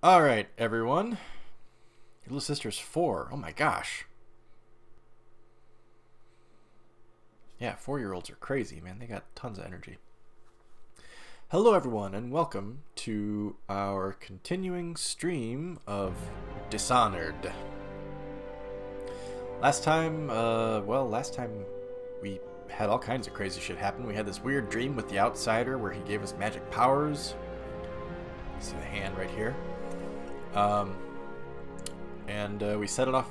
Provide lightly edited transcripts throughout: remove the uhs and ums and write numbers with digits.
All right, everyone. Your little sister's 4. Oh my gosh. Yeah, 4-year-olds are crazy, man. They got tons of energy. Hello, everyone, and welcome to our continuing stream of Dishonored. Last time we had all kinds of crazy shit happen. We had this weird dream with the Outsider where he gave us magic powers. You see the hand right here. We set off,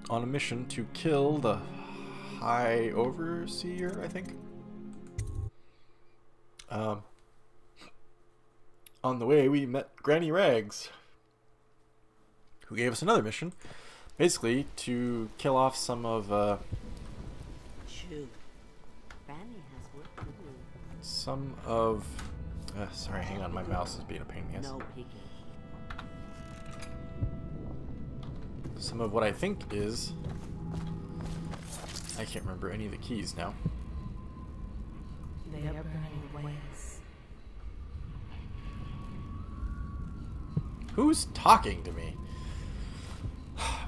on a mission to kill the High Overseer, I think. On the way, we met Granny Rags, who gave us another mission, basically to kill off some of Granny has work to do. some of. Sorry, hang on, my mouse is being a pain in the ass. No peeking. Some of what I think is. I can't remember any of the keys now. They are burning ways. Who's talking to me?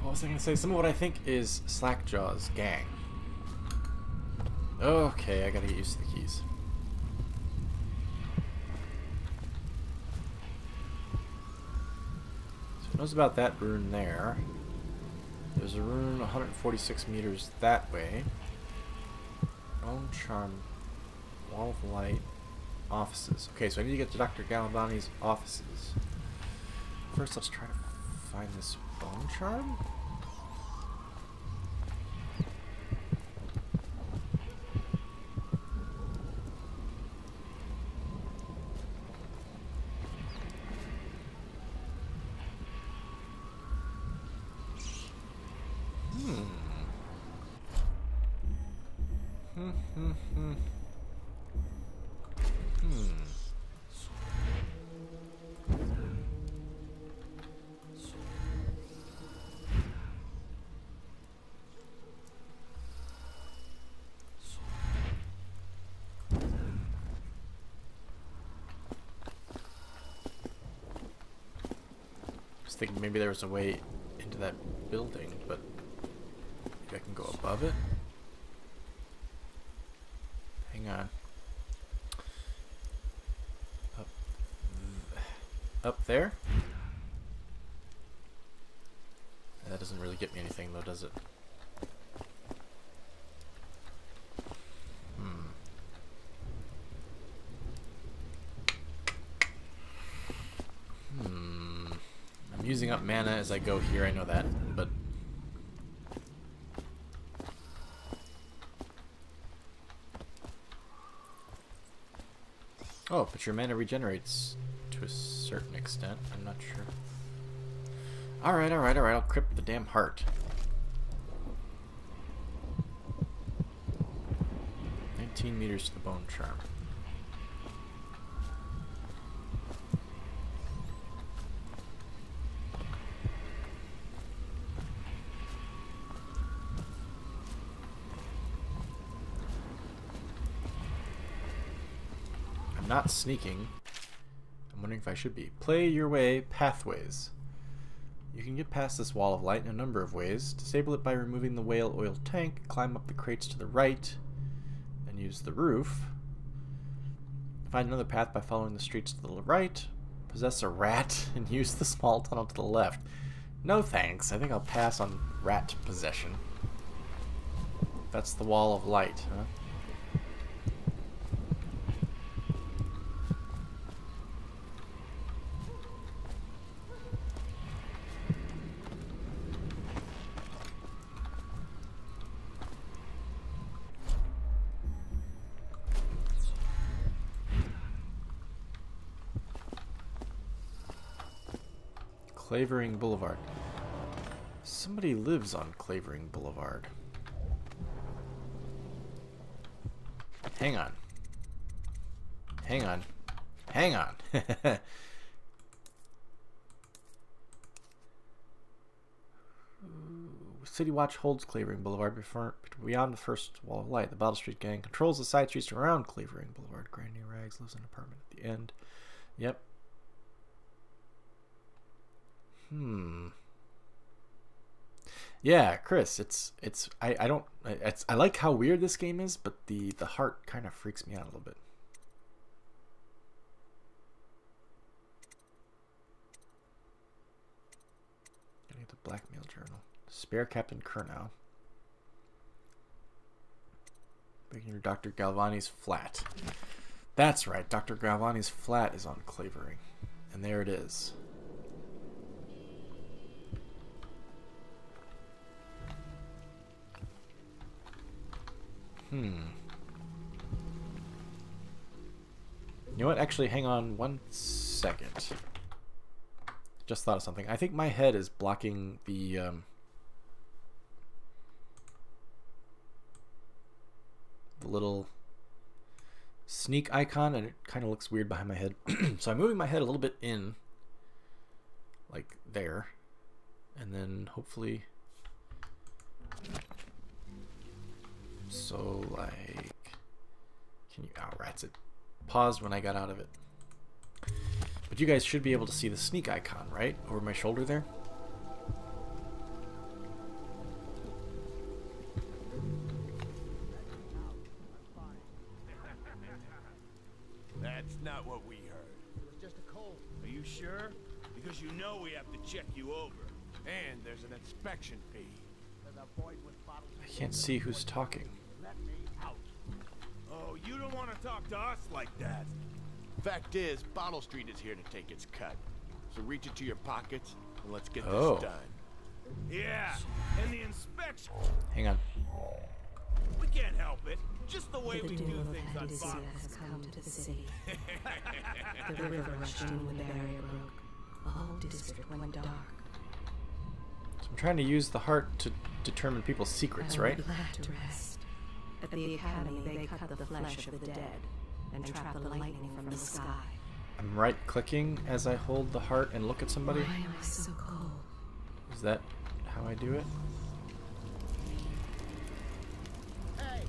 What was I going to say? Some of what I think is Slackjaw's gang. Okay, I gotta get used to the keys. So it knows about that rune there. There's a rune 146 meters that way. Bone Charm, Wall of Light, offices. Okay, so I need to get to Dr. Galvani's offices. First, let's try to find this Bone Charm. I was thinking maybe there was a way into that building, but maybe I can go above it. Hang on. Up there? That doesn't really get me anything though, does it? I'm using up mana as I go here, I know that, but oh, but your mana regenerates to a certain extent. I'm not sure. Alright, I'll crypt the damn heart. 19 meters to the Bone Charm. I'm not sneaking. I'm wondering if I should be. Play your way pathways. You can get past this wall of light in a number of ways. Disable it by removing the whale oil tank, climb up the crates to the right, and use the roof. Find another path by following the streets to the right. Possess a rat and use the small tunnel to the left. No thanks. I think I'll pass on rat possession. That's the wall of light, huh? Clavering Boulevard. Somebody lives on Clavering Boulevard. Hang on. Hang on. Hang on. City Watch holds Clavering Boulevard beyond the first wall of light. The Battle Street Gang controls the side streets around Clavering Boulevard. Granny Rags lives in an apartment at the end. Yep. Hmm. Yeah, Chris, I like how weird this game is, but the heart kind of freaks me out a little bit. Getting the blackmail journal. Spare Captain Kurnow. Breaking Dr. Galvani's flat. That's right, Dr. Galvani's flat is on clavering. And there it is. You know what? Actually, hang on 1 second. Just thought of something. I think my head is blocking the little sneak icon, and it kind of looks weird behind my head. So I'm moving my head a little bit in, like there, and then hopefully, so like, can you, oh rats, it paused when I got out of it. But you guys should be able to see the sneak icon, right? Over my shoulder there. That's not what we heard. It was just a cold. Are you sure? Because you know we have to check you over. And there's an inspection fee. There's a void with bottles. I can't see who's talking. Let me out. Oh, you don't want to talk to us like that. Fact is, Bottle Street is here to take its cut. So reach into your pockets and let's get this done. Yeah, and the inspection. Hang on. We can't help it. Just the way The we do doom of things on Panacea Bottle has come to the city. The river rushed in when the barrier broke. The whole district went dark. So I'm trying to use the heart to determine people's secrets, I right? went back to rest. At the academy, they cut the flesh of the dead and trap the lightning from the sky. I'm right-clicking as I hold the heart and look at somebody. Why am I so cold? Is that how I do it? Hey!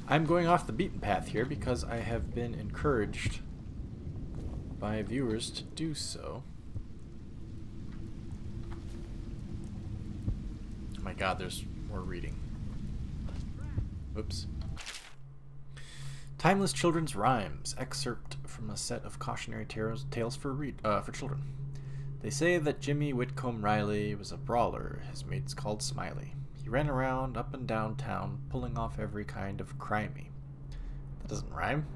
I'm going off the beaten path here because I have been encouraged by viewers to do so. Oh my god, there's more reading. Oops. Timeless Children's Rhymes, excerpt from a set of cautionary tales for children. They say that Jimmy Whitcomb Riley was a brawler. His mates called Smiley. He ran around up and down town, pulling off every kind of crimey. That doesn't rhyme.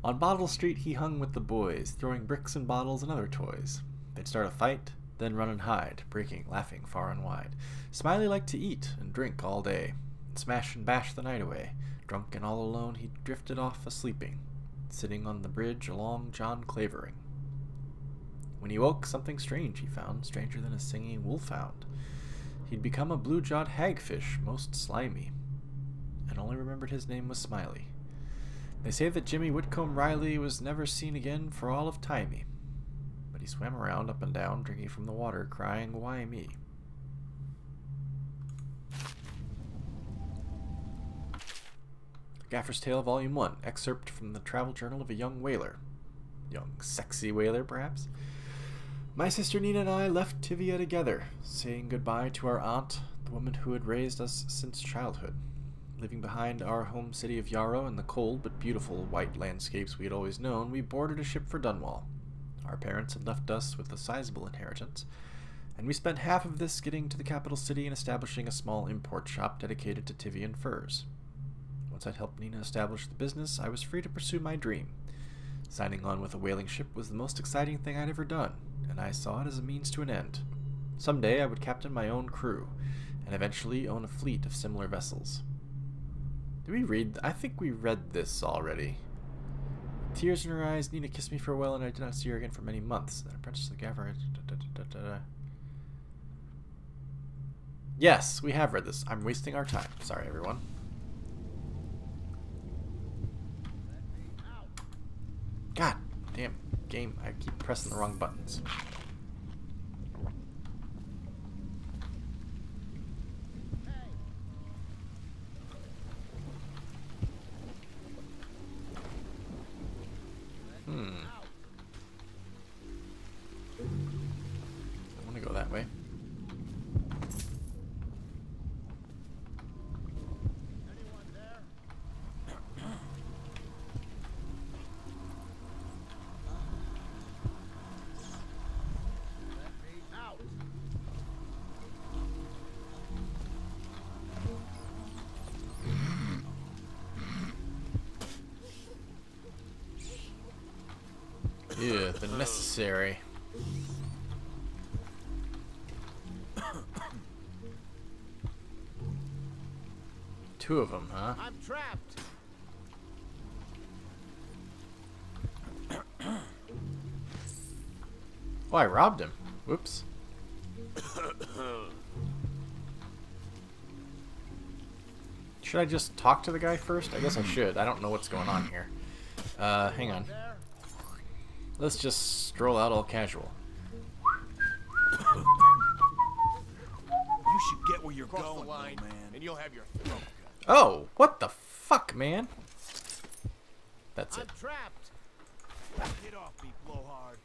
On Bottle Street, he hung with the boys, throwing bricks and bottles and other toys. They'd start a fight, then run and hide, breaking, laughing far and wide. Smiley liked to eat and drink all day, and smash and bash the night away. Drunk and all alone, he drifted off a-sleeping, sitting on the bridge along John Clavering. When he woke, something strange he found, stranger than a singing wolfhound. He'd become a blue-jawed hagfish, most slimy, and only remembered his name was Smiley. They say that Jimmy Whitcomb Riley was never seen again for all of timey, but he swam around up and down, drinking from the water, crying, "Why me?" Gaffer's Tale, Volume 1, excerpt from the travel journal of a young whaler. Young, sexy whaler, perhaps? My sister Nina and I left Tivia together, saying goodbye to our aunt, the woman who had raised us since childhood. Leaving behind our home city of Yarrow and the cold but beautiful white landscapes we had always known, we boarded a ship for Dunwall. Our parents had left us with a sizable inheritance, and we spent half of this getting to the capital city and establishing a small import shop dedicated to Tivian furs. Once I'd helped Nina establish the business, I was free to pursue my dream. Signing on with a whaling ship was the most exciting thing I'd ever done, and I saw it as a means to an end. Someday I would captain my own crew, and eventually own a fleet of similar vessels. Did we read? I think we read this already. Tears in her eyes, Nina kissed me farewell, and I did not see her again for many months. Then Apprentice the Gaffer. Yes, we have read this. I'm wasting our time. Sorry, everyone. God. Damn game, I keep pressing the wrong buttons. I want to go that way. Anyone there? Let me out. Yeah, the necessary. Two of them, huh? I'm trapped. Oh, I robbed him. Whoops. Should I just talk to the guy first? I guess I should. I don't know what's going on here. Hang on. There? Let's just stroll out all casual. You should get where you're going, the line, man, and you'll have your throat cut. Oh, what the fuck, man? That's I'm it. trapped. Get off me, blowhard.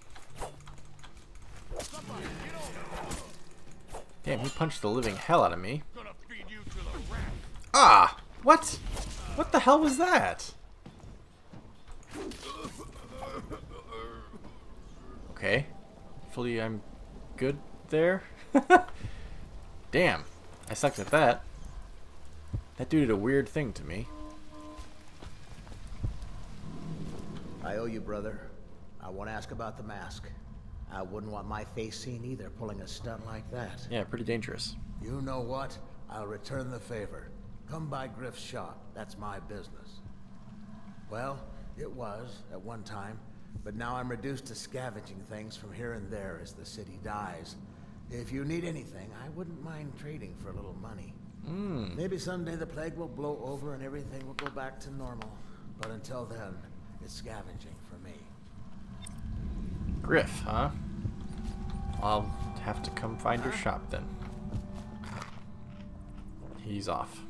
Somebody, get over. Damn, he punched the living hell out of me. Gonna feed you to the rat. Ah! What? What the hell was that? Okay. Hopefully I'm good there. Damn. I sucked at that. That dude did a weird thing to me. I owe you, brother. I won't ask about the mask. I wouldn't want my face seen either, pulling a stunt like that. Yeah, pretty dangerous. You know what? I'll return the favor. Come by Grif's shop. That's my business. Well, it was at one time, but now I'm reduced to scavenging things from here and there as the city dies. If you need anything, I wouldn't mind trading for a little money. Maybe someday the plague will blow over and everything will go back to normal. But until then, it's scavenging for me. Grif, huh? I'll have to come find your shop then. He's off.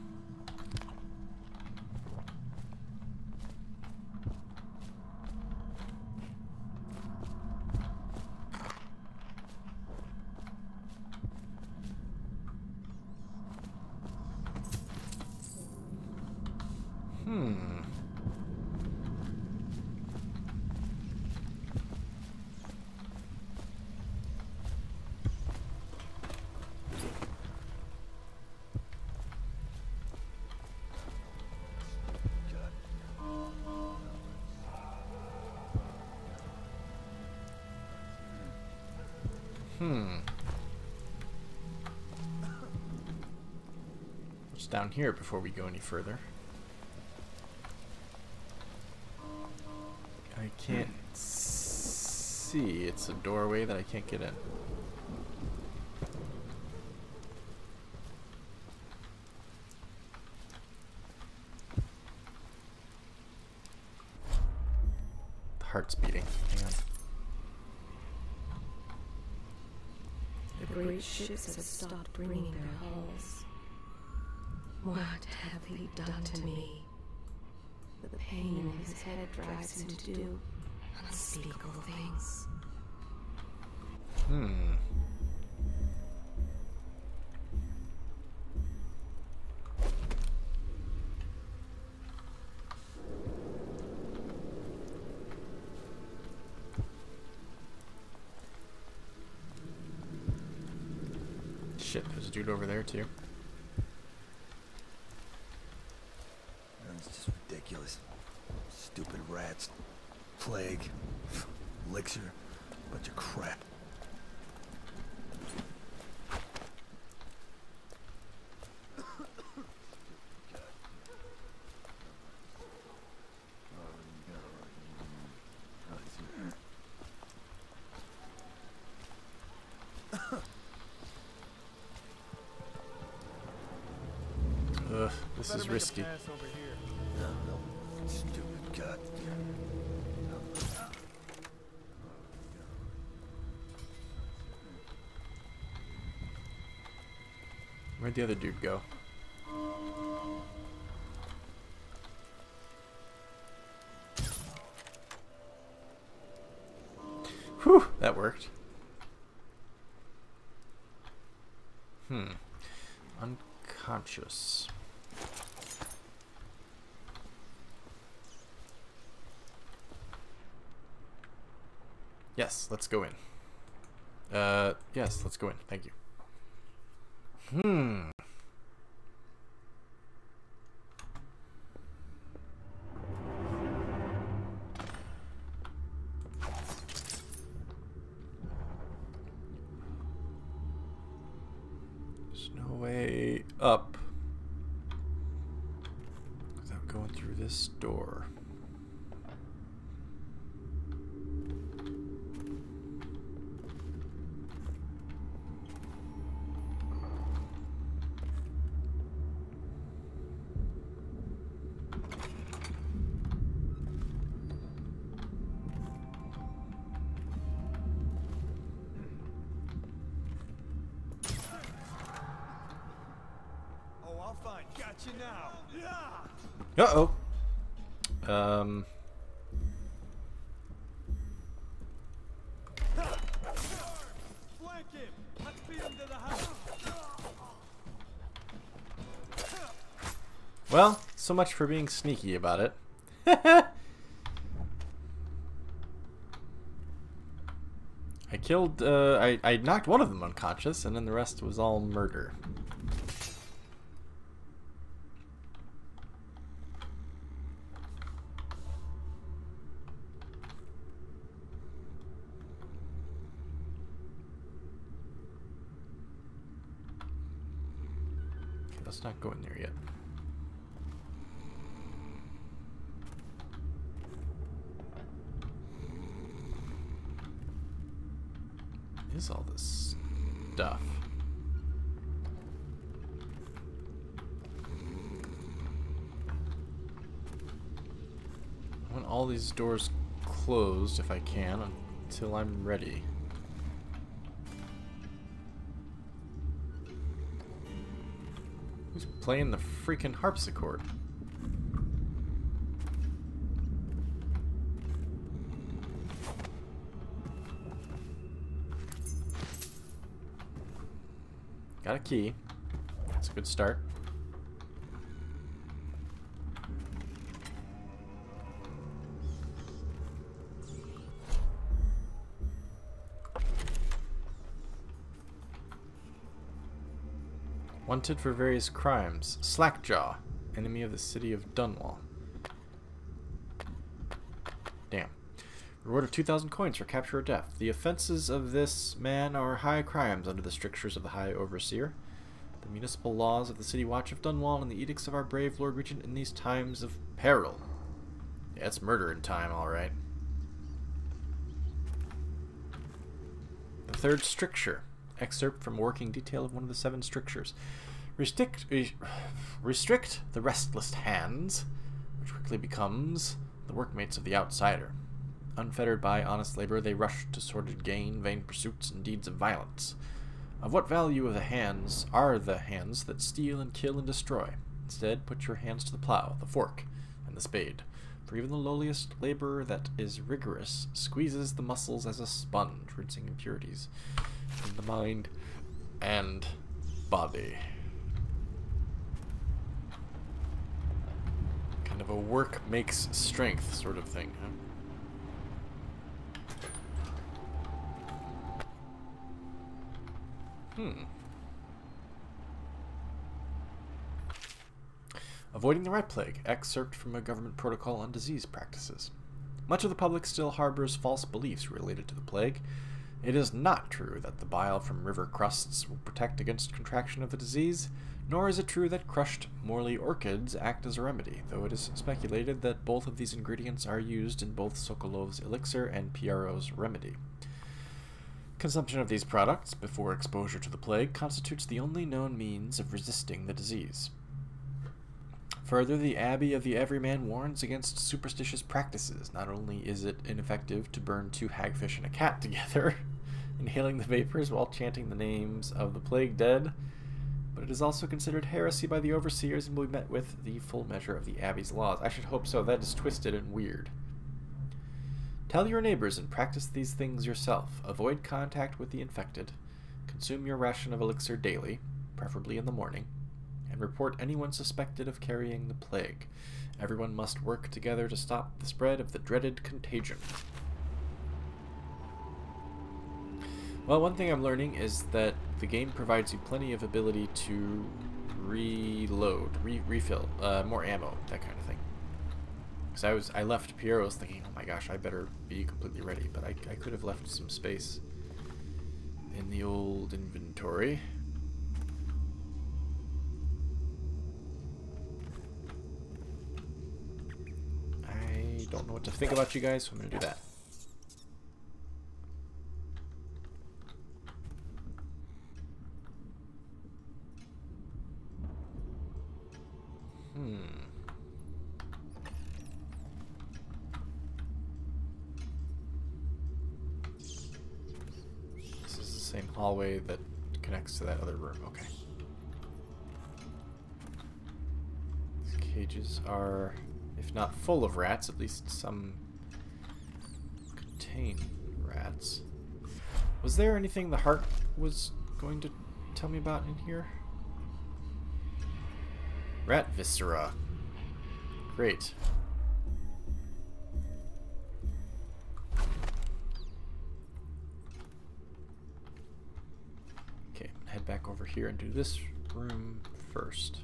What's down here before we go any further? I can't see. It's a doorway that I can't get in. The heart's beating. Hang on. The great ships have stopped bringing their hulls. What have he done to me? The pain in his head drives him to do unspeakable things. Shit, there's a dude over there too. It's just ridiculous. Stupid rats. Plague. Elixir. Bunch of crap. Ugh, this is risky. Stupid god. Where'd the other dude go? Whew, that worked. Unconscious. Yes, let's go in. Yes, let's go in. Thank you. There's no way up without going through this door. Got you now. Yeah. Uh-oh. Flank him. Let's beat him to the house. Well, so much for being sneaky about it. I killed, I knocked one of them unconscious, and then the rest was all murder. Okay, let's not go in there yet. Is all this stuff? I want all these doors closed if I can until I'm ready. Who's playing the freaking harpsichord? Got a key. That's a good start. Wanted for various crimes. Slackjaw, enemy of the city of Dunwall. Damn. Reward of 2,000 coins for capture or death. The offenses of this man are high crimes under the strictures of the High Overseer, the municipal laws of the City Watch of Dunwall, and the edicts of our brave Lord Regent in these times of peril. Yeah, it's murder in time, alright. The third stricture. Excerpt from working detail of one of the 7 strictures. Restrict the restless hands, which quickly becomes the workmates of the outsider. Unfettered by honest labor, they rush to sordid gain, vain pursuits, and deeds of violence. Of what value of the hands are the hands that steal and kill and destroy? Instead, put your hands to the plow, the fork, and the spade. For even the lowliest labor that is rigorous squeezes the muscles as a sponge, rinsing impurities in the mind and body. Kind of a work makes strength sort of thing, huh? Avoiding the rat plague. Excerpt from a government protocol on disease practices. Much of the public still harbors false beliefs related to the plague. It is not true that the bile from river crusts will protect against contraction of the disease, nor is it true that crushed Morley orchids act as a remedy, though it is speculated that both of these ingredients are used in both Sokolov's elixir and PRO's remedy. Consumption of these products, before exposure to the plague, constitutes the only known means of resisting the disease. Further, the Abbey of the Everyman warns against superstitious practices. Not only is it ineffective to burn 2 hagfish and a cat together, inhaling the vapors while chanting the names of the plague dead, but it is also considered heresy by the overseers and will be met with the full measure of the Abbey's laws. I should hope so. That is twisted and weird. Tell your neighbors and practice these things yourself. Avoid contact with the infected. Consume your ration of elixir daily, preferably in the morning, and report anyone suspected of carrying the plague. Everyone must work together to stop the spread of the dreaded contagion. Well, one thing I'm learning is that the game provides you plenty of ability to reload, refill, more ammo, that kind of thing. Because I left Piero's thinking, oh my gosh, I better be completely ready, but I could have left some space in the old inventory. I don't know what to think about you guys, so I'm going to do that. This is the same hallway that connects to that other room. Okay. These cages are, if not full of rats, at least some contain rats. Was there anything the heart was going to tell me about in here? Rat viscera. Great. Okay, head back over here and do this room first.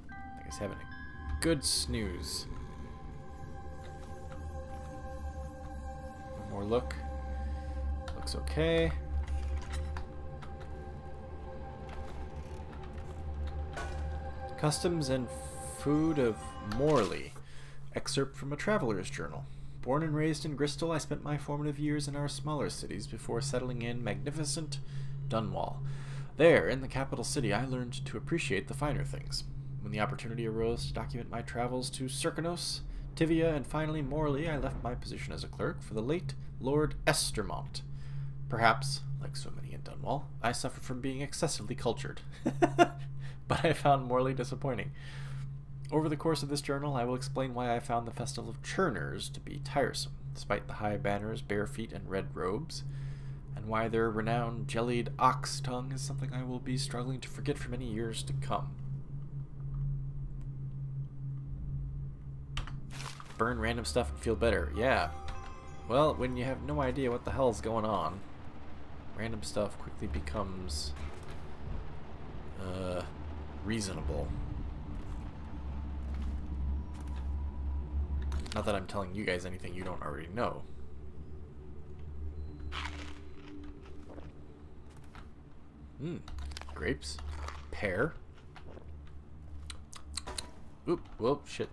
I guess having a good snooze. One more look. Looks okay. Customs and food of Morley. Excerpt from a traveler's journal. Born and raised in Bristol, I spent my formative years in our smaller cities before settling in magnificent Dunwall. There, in the capital city, I learned to appreciate the finer things. When the opportunity arose to document my travels to Serkanos, Tivia, and finally Morley, I left my position as a clerk for the late Lord Estermont. Perhaps, like so many in Dunwall, I suffered from being excessively cultured. But I found Morley disappointing. Over the course of this journal, I will explain why I found the Festival of Churners to be tiresome, despite the high banners, bare feet, and red robes, and why their renowned jellied ox tongue is something I will be struggling to forget for many years to come. Burn random stuff and feel better. Yeah. Well, when you have no idea what the hell's going on, random stuff quickly becomes reasonable. Not that I'm telling you guys anything you don't already know. Grapes. Pear. Oop, whoa, shit.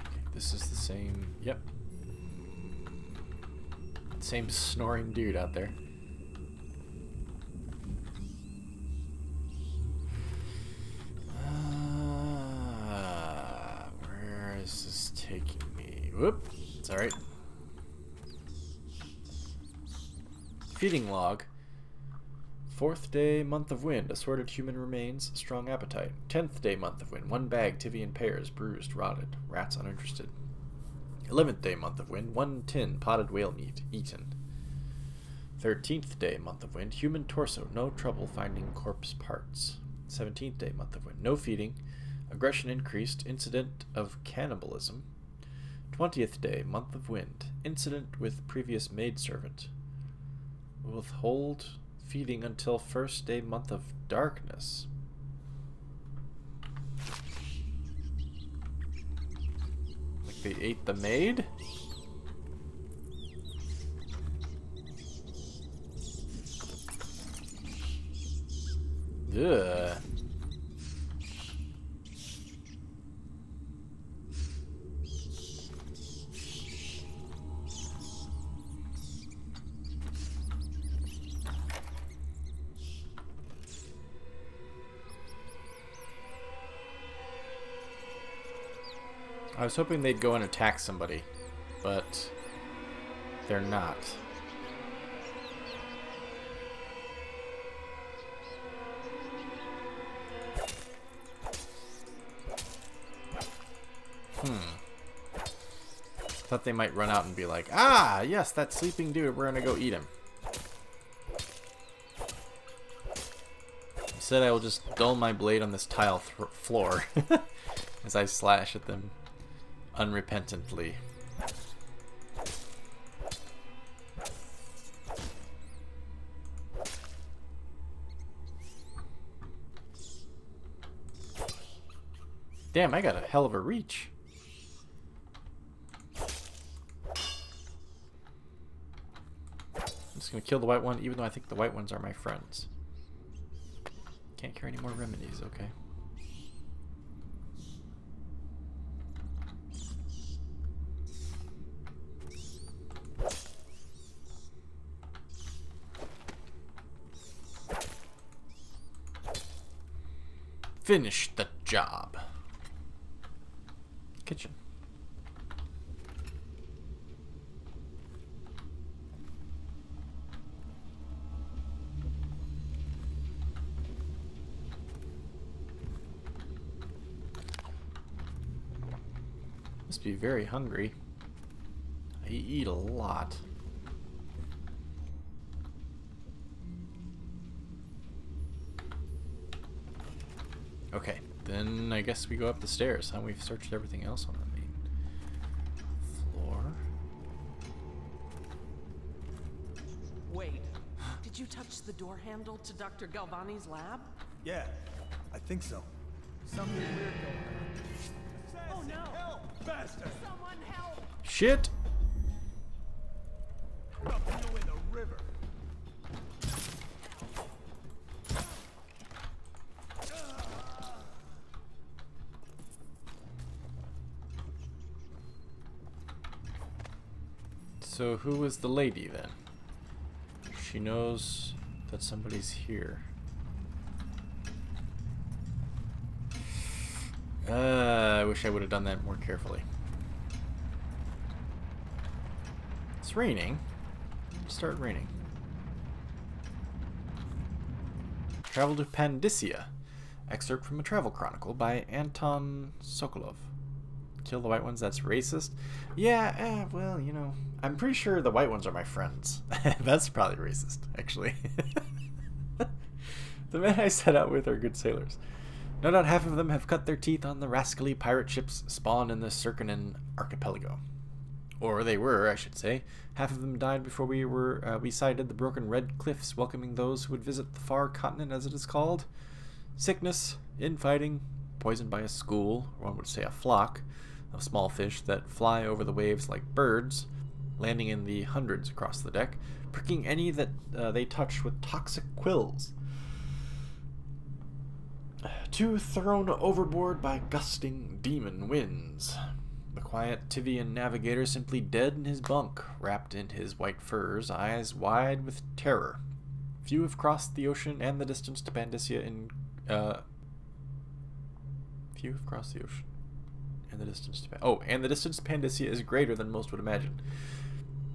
Okay, this is the same, yep. Same snoring dude out there. Where is this taking me? Whoop, it's alright. Feeding log. 4th day, month of wind, assorted human remains, strong appetite. 10th day, month of wind, 1 bag, Tivian pears, bruised, rotted, rats uninterested. 11th day, month of wind, 1 tin, potted whale meat, eaten. 13th day, month of wind, human torso, no trouble finding corpse parts. 17th day, month of wind, no feeding, aggression increased, incident of cannibalism. 20th day, month of wind, incident with previous maidservant. Withhold feeding until 1st day, month of darkness. They ate the maid? Ugh. I was hoping they'd go and attack somebody, but they're not. Thought they might run out and be like, ah, yes, that sleeping dude, we're gonna go eat him. Instead, I will just dull my blade on this tile floor as I slash at them unrepentantly. Damn, I got a hell of a reach. I'm just gonna kill the white one, even though I think the white ones are my friends. Can't carry any more remedies, okay. Finish the job. Kitchen. Must be very hungry. I eat a lot. Okay, then I guess we go up the stairs, huh? We've searched everything else on the main floor. Wait, did you touch the door handle to Dr. Galvani's lab? Yeah, I think so. Something weird going on. Oh no! Help! Faster! Someone help! Shit! Up you in the river. So who was the lady then? She knows that somebody's here. I wish I would have done that more carefully. It's raining. It started raining. Travel to Panacea. Excerpt from a travel chronicle by Anton Sokolov. Kill the white ones, that's racist? Yeah, well, you know, I'm pretty sure the white ones are my friends. That's probably racist, actually. The men I set out with are good sailors. No doubt half of them have cut their teeth on the rascally pirate ships spawned in the Circanan archipelago. Or they were, I should say. Half of them died before we sighted the broken red cliffs welcoming those who would visit the far continent, as it is called. Sickness, infighting, poisoned by a school, or one would say a flock, of small fish that fly over the waves like birds, landing in the hundreds across the deck, pricking any that they touch with toxic quills. Two thrown overboard by gusting demon winds. The quiet Tivian navigator simply dead in his bunk, wrapped in his white furs, eyes wide with terror. Few have crossed the ocean and the distance to Panacea in... Few have crossed the ocean. And the distance to and the distance to Panacea is greater than most would imagine.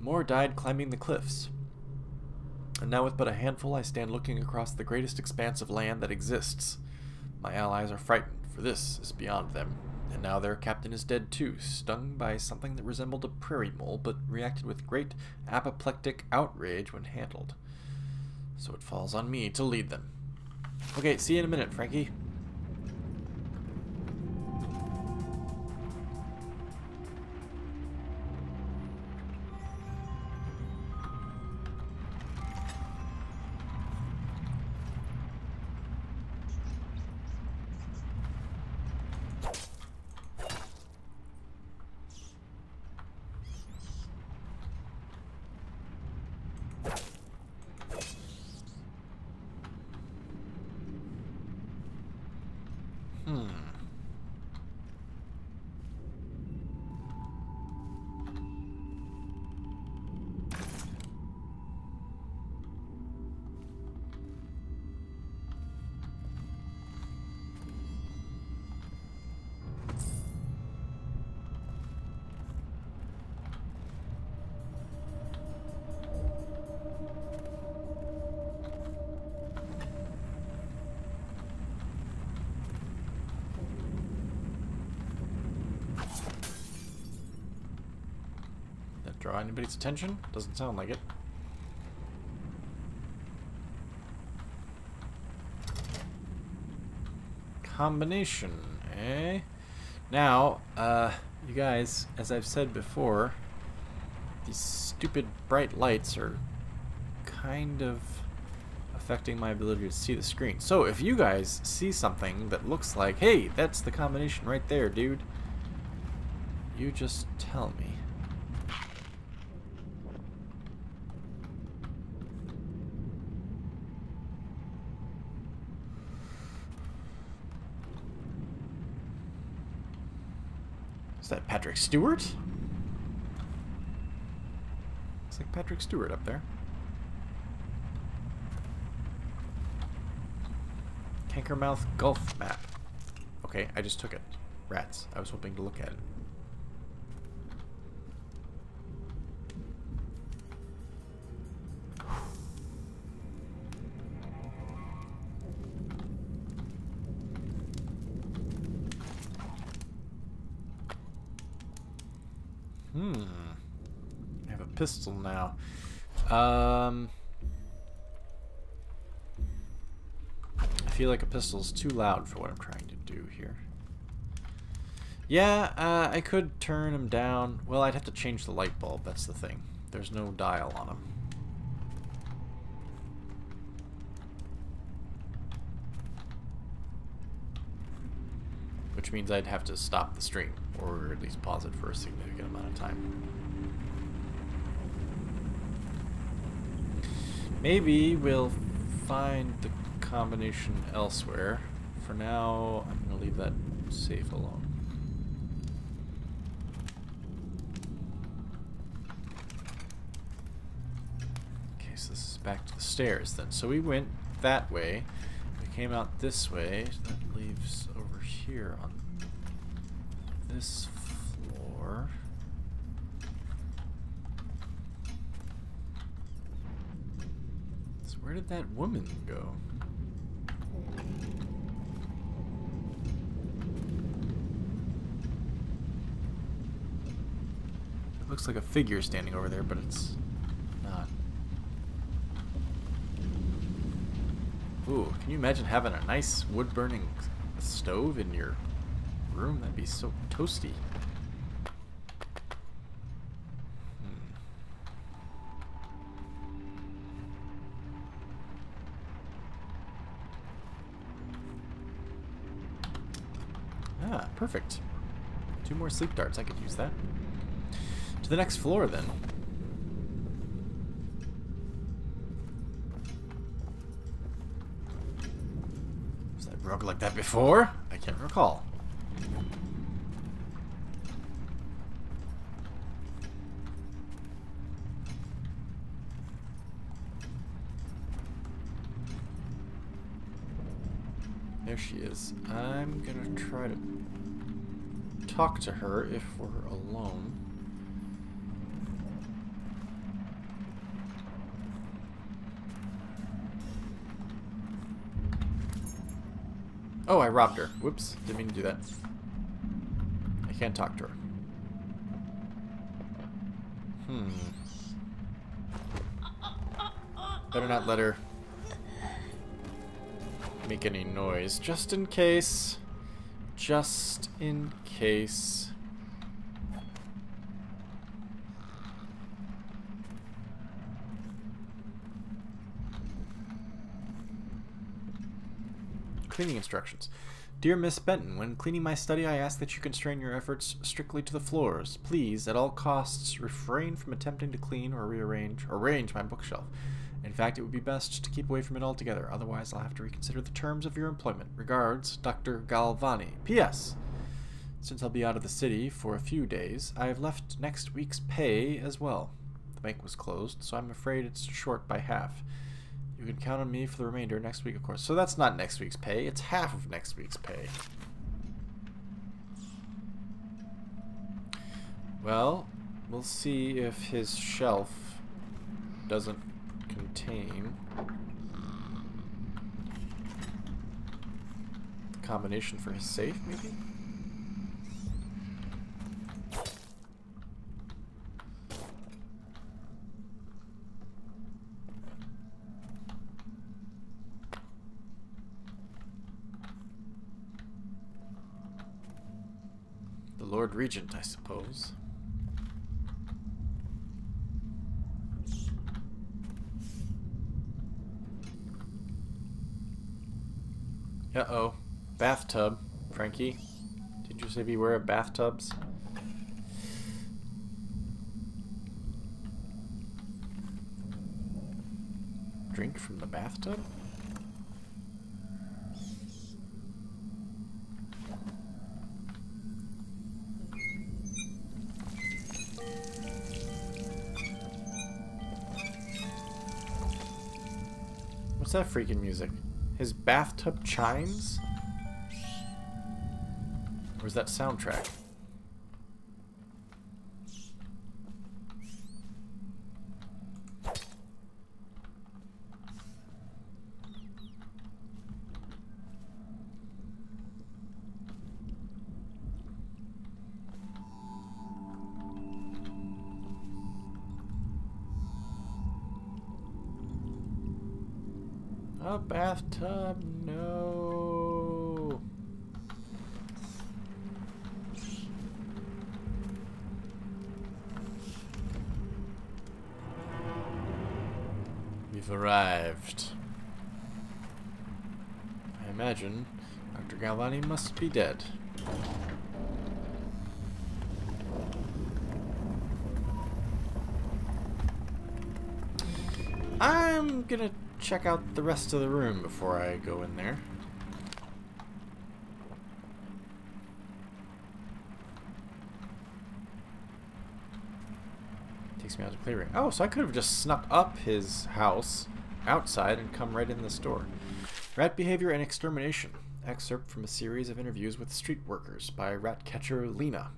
More died climbing the cliffs. And now with but a handful I stand looking across the greatest expanse of land that exists. My allies are frightened, for this is beyond them. And now their captain is dead too, stung by something that resembled a prairie mole, but reacted with great apoplectic outrage when handled. So it falls on me to lead them. Okay, see you in a minute, Frankie. Draw anybody's attention? Doesn't sound like it. Combination, eh? Now, you guys, as I've said before, these stupid bright lights are kind of affecting my ability to see the screen. So if you guys see something that looks like, hey, that's the combination right there, dude, you just tell me. Is that Patrick Stewart? Looks like Patrick Stewart up there. Cankermouth Gulf map. Okay, I just took it. Rats. I was hoping to look at it. I have a pistol now. I feel like a pistol's too loud for what I'm trying to do here. Yeah, I could turn him down. Well, I'd have to change the light bulb, that's the thing. There's no dial on him. Which means I'd have to stop the stream, or at least pause it for a significant amount of time. Maybe we'll find the combination elsewhere. For now, I'm going to leave that safe alone. Okay, so this is back to the stairs then. So we went that way. We came out this way. So that leaves over here on this floor. So where did that woman go? It looks like a figure standing over there, but it's not. Ooh, can you imagine having a nice wood-burning stove in your room? That'd be so toasty. Ah, perfect. 2 more sleep darts. I could use that. To the next floor, then. Was that broke like that before? I can't recall. There she is. I'm gonna try to talk to her if we're alone. Oh, I robbed her. Whoops, didn't mean to do that. I can't talk to her. Better not let her make any noise, just in case. Just in case. Cleaning instructions. Dear Miss Benton, when cleaning my study, I ask that you constrain your efforts strictly to the floors. Please, at all costs, refrain from attempting to clean or arrange my bookshelf. In fact, it would be best to keep away from it altogether. Otherwise, I'll have to reconsider the terms of your employment. Regards, Dr. Galvani. P.S. Since I'll be out of the city for a few days, I have left next week's pay as well. The bank was closed, so I'm afraid it's short by half. You can count on me for the remainder next week, of course. So that's not next week's pay. It's half of next week's pay. Well, we'll see if his shelf doesn't contain the combination for his safe, maybe? Lord Regent, I suppose. Uh-oh. Bathtub. Frankie, did you say beware of bathtubs? Drink from the bathtub? What's that freaking music? His bathtub chimes? Where's that soundtrack? A bathtub, no. We've arrived. I imagine Dr. Galvani must be dead. I'm gonna check out the rest of the room before I go in there. Takes me out to the clavering. Oh, so I could have just snuck up his house outside and come right in this door. Rat Behavior and Extermination. Excerpt from a series of interviews with street workers by rat catcher Lena.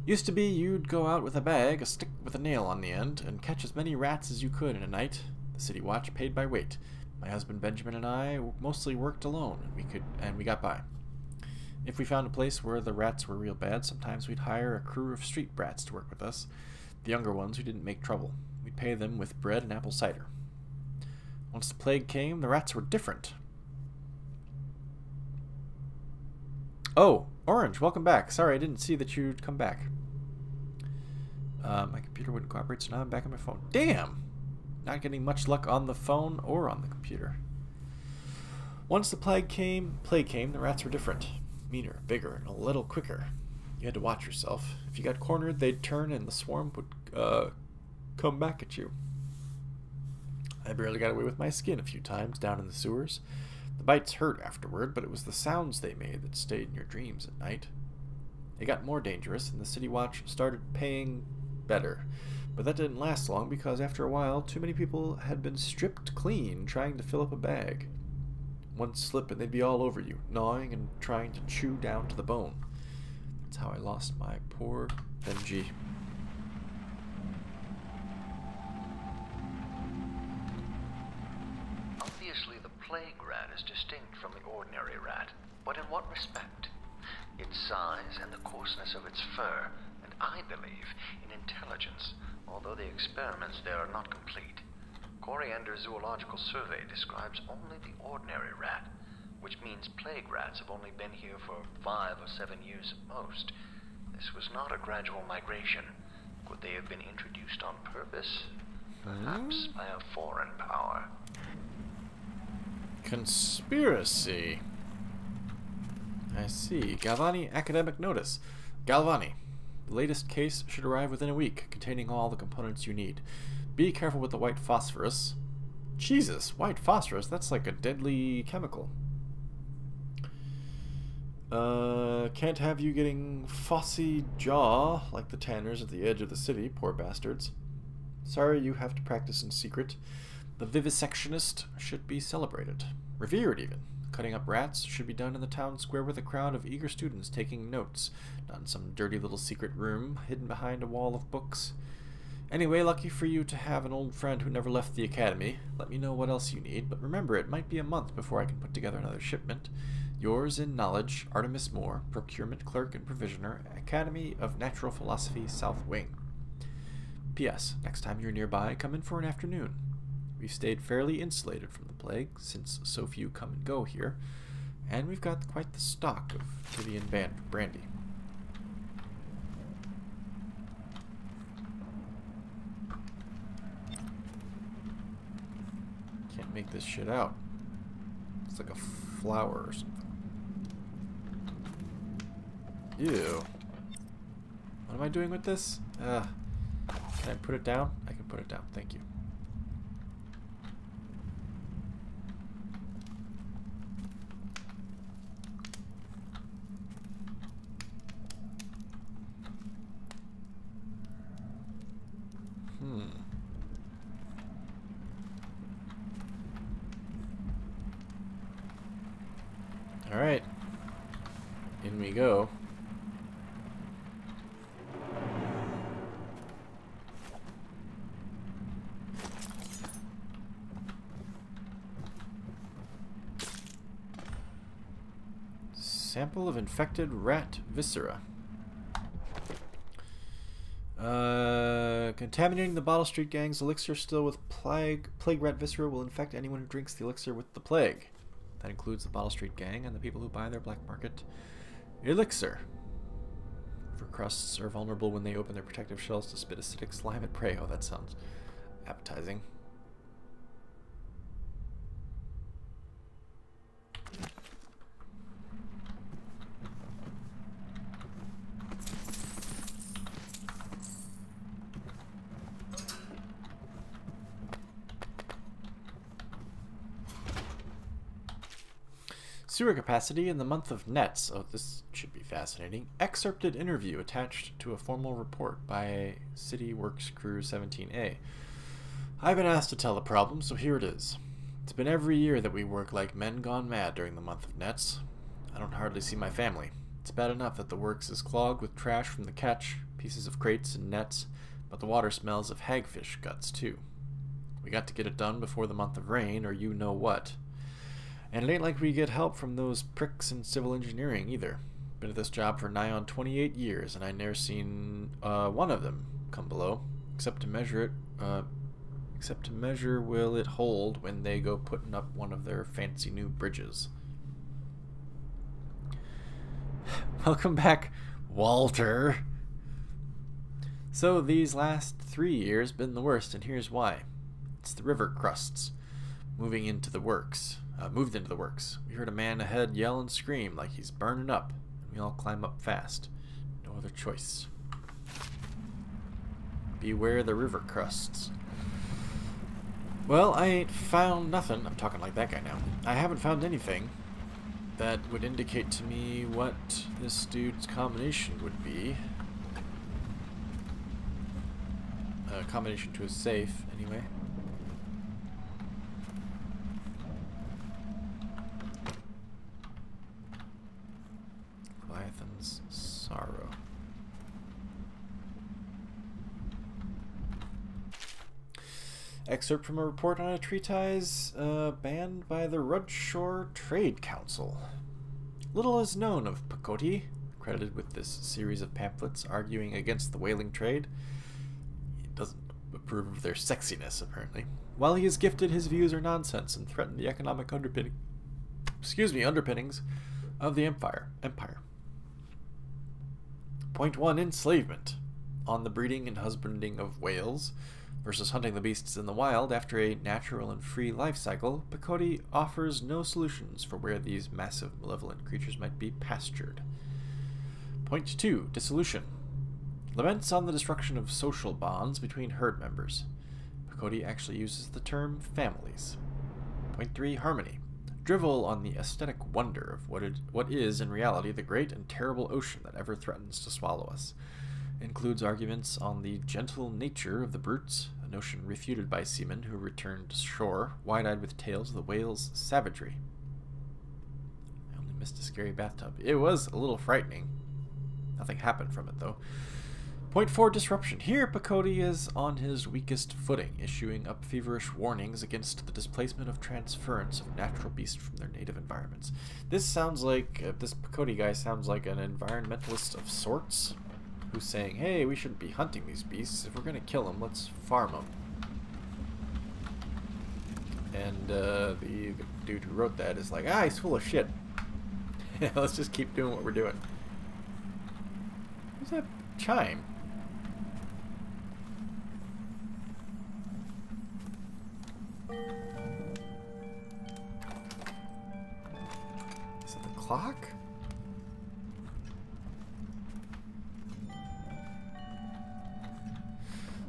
Used to be you'd go out with a bag, a stick with a nail on the end, and catch as many rats as you could in a night. The city watch paid by weight. My husband Benjamin and I mostly worked alone, and we got by. If we found a place where the rats were real bad, sometimes we'd hire a crew of street brats to work with us, the younger ones who didn't make trouble. We'd pay them with bread and apple cider. Once the plague came, the rats were different. Oh, Orange, welcome back. Sorry, I didn't see that you'd come back. My computer wouldn't cooperate, so now I'm back on my phone. Damn! Not getting much luck on the phone or on the computer. Once the plague came, the rats were different. Meaner, bigger, and a little quicker. You had to watch yourself. If you got cornered, they'd turn and the swarm would come back at you. I barely got away with my skin a few times down in the sewers. The bites hurt afterward, but it was the sounds they made that stayed in your dreams at night. It got more dangerous, and the City Watch started paying better. But that didn't last long, because after a while, too many people had been stripped clean trying to fill up a bag. One slip and they'd be all over you, gnawing and trying to chew down to the bone. That's how I lost my poor Benji. Obviously, the plague rat is distinct from the ordinary rat, but in what respect? Its size and the coarseness of its fur, and I believe in intelligence, although the experiments there are not complete. Coriander's zoological survey describes only the ordinary rat, which means plague rats have only been here for 5 or 7 years at most. This was not a gradual migration. Could they have been introduced on purpose? Perhaps by a foreign power. Conspiracy. I see. Galvani Academic Notice. Galvani. The latest case should arrive within a week, containing all the components you need. Be careful with the white phosphorus. Jesus, white phosphorus? That's like a deadly chemical. Can't have you getting phossy jaw like the tanners at the edge of the city, poor bastards. Sorry you have to practice in secret. The vivisectionist should be celebrated. Revered, even. Cutting up rats should be done in the town square with a crowd of eager students taking notes, not in some dirty little secret room hidden behind a wall of books. Anyway, lucky for you to have an old friend who never left the academy. Let me know what else you need, but remember, it might be a month before I can put together another shipment. Yours in knowledge, Artemis Moore, Procurement Clerk and Provisioner, Academy of Natural Philosophy, South Wing. P.S. Next time you're nearby, come in for an afternoon. We've stayed fairly insulated from the plague, since so few come and go here, and we've got quite the stock of Vivian brandy. make this shit out. It's like a flower or something. Ew. What am I doing with this? Can I put it down? I can put it down. Thank you. Alright. In we go. Sample of infected rat viscera. Contaminating the Bottle Street Gang's elixir still with plague rat viscera will infect anyone who drinks the elixir with the plague. That includes the Bottle Street Gang and the people who buy their black market elixir. River crusts are vulnerable when they open their protective shells to spit acidic slime at prey. Oh, that sounds appetizing. Sewer capacity in the month of nets. Oh, this should be fascinating. Excerpted interview attached to a formal report by City Works Crew 17A. I've been asked to tell the problem, so here it is. It's been every year that we work like men gone mad during the month of nets. I don't hardly see my family. It's bad enough that the works is clogged with trash from the catch, pieces of crates and nets, but the water smells of hagfish guts too. We got to get it done before the month of rain, or you know what. And it ain't like we get help from those pricks in civil engineering either. Been at this job for nigh on 28 years, and I never seen one of them come below, except to measure will it hold when they go putting up one of their fancy new bridges. Welcome back, Walter. So these last 3 years been the worst, and here's why. It's the river crusts moved into the works. We heard a man ahead yell and scream like he's burning up, and we all climb up fast. No other choice. Beware the river crusts. Well, I ain't found nothing. I'm talking like that guy now. I haven't found anything that would indicate to me what this dude's combination would be. A combination to a safe, anyway. Leviathan's Sorrow. Excerpt from a report on a treatise banned by the Rudshore Trade Council. Little is known of Pakodi, credited with this series of pamphlets arguing against the whaling trade. He doesn't approve of their sexiness, apparently. While he is gifted, his views are nonsense and threaten the economic underpinnings of the empire. Point 1, enslavement. On the breeding and husbanding of whales versus hunting the beasts in the wild after a natural and free life cycle, Pakodi offers no solutions for where these massive malevolent creatures might be pastured. Point 2, dissolution. Laments on the destruction of social bonds between herd members. Pakodi actually uses the term families. Point 3, harmony. Drivel on the aesthetic wonder of what is in reality the great and terrible ocean that ever threatens to swallow us. Includes arguments on the gentle nature of the brutes, a notion refuted by seamen who returned to shore, wide-eyed with tales of the whale's savagery. I only missed a scary bathtub. It was a little frightening. Nothing happened from it, though. Point 4, disruption. Here, Pakodi is on his weakest footing, issuing up feverish warnings against the displacement of transference of natural beasts from their native environments. This sounds like, this Pakodi guy sounds like an environmentalist of sorts, who's saying, hey, we shouldn't be hunting these beasts. If we're going to kill them, let's farm them. And the dude who wrote that is like, he's full of shit. Let's just keep doing what we're doing. Who's that chime? clock?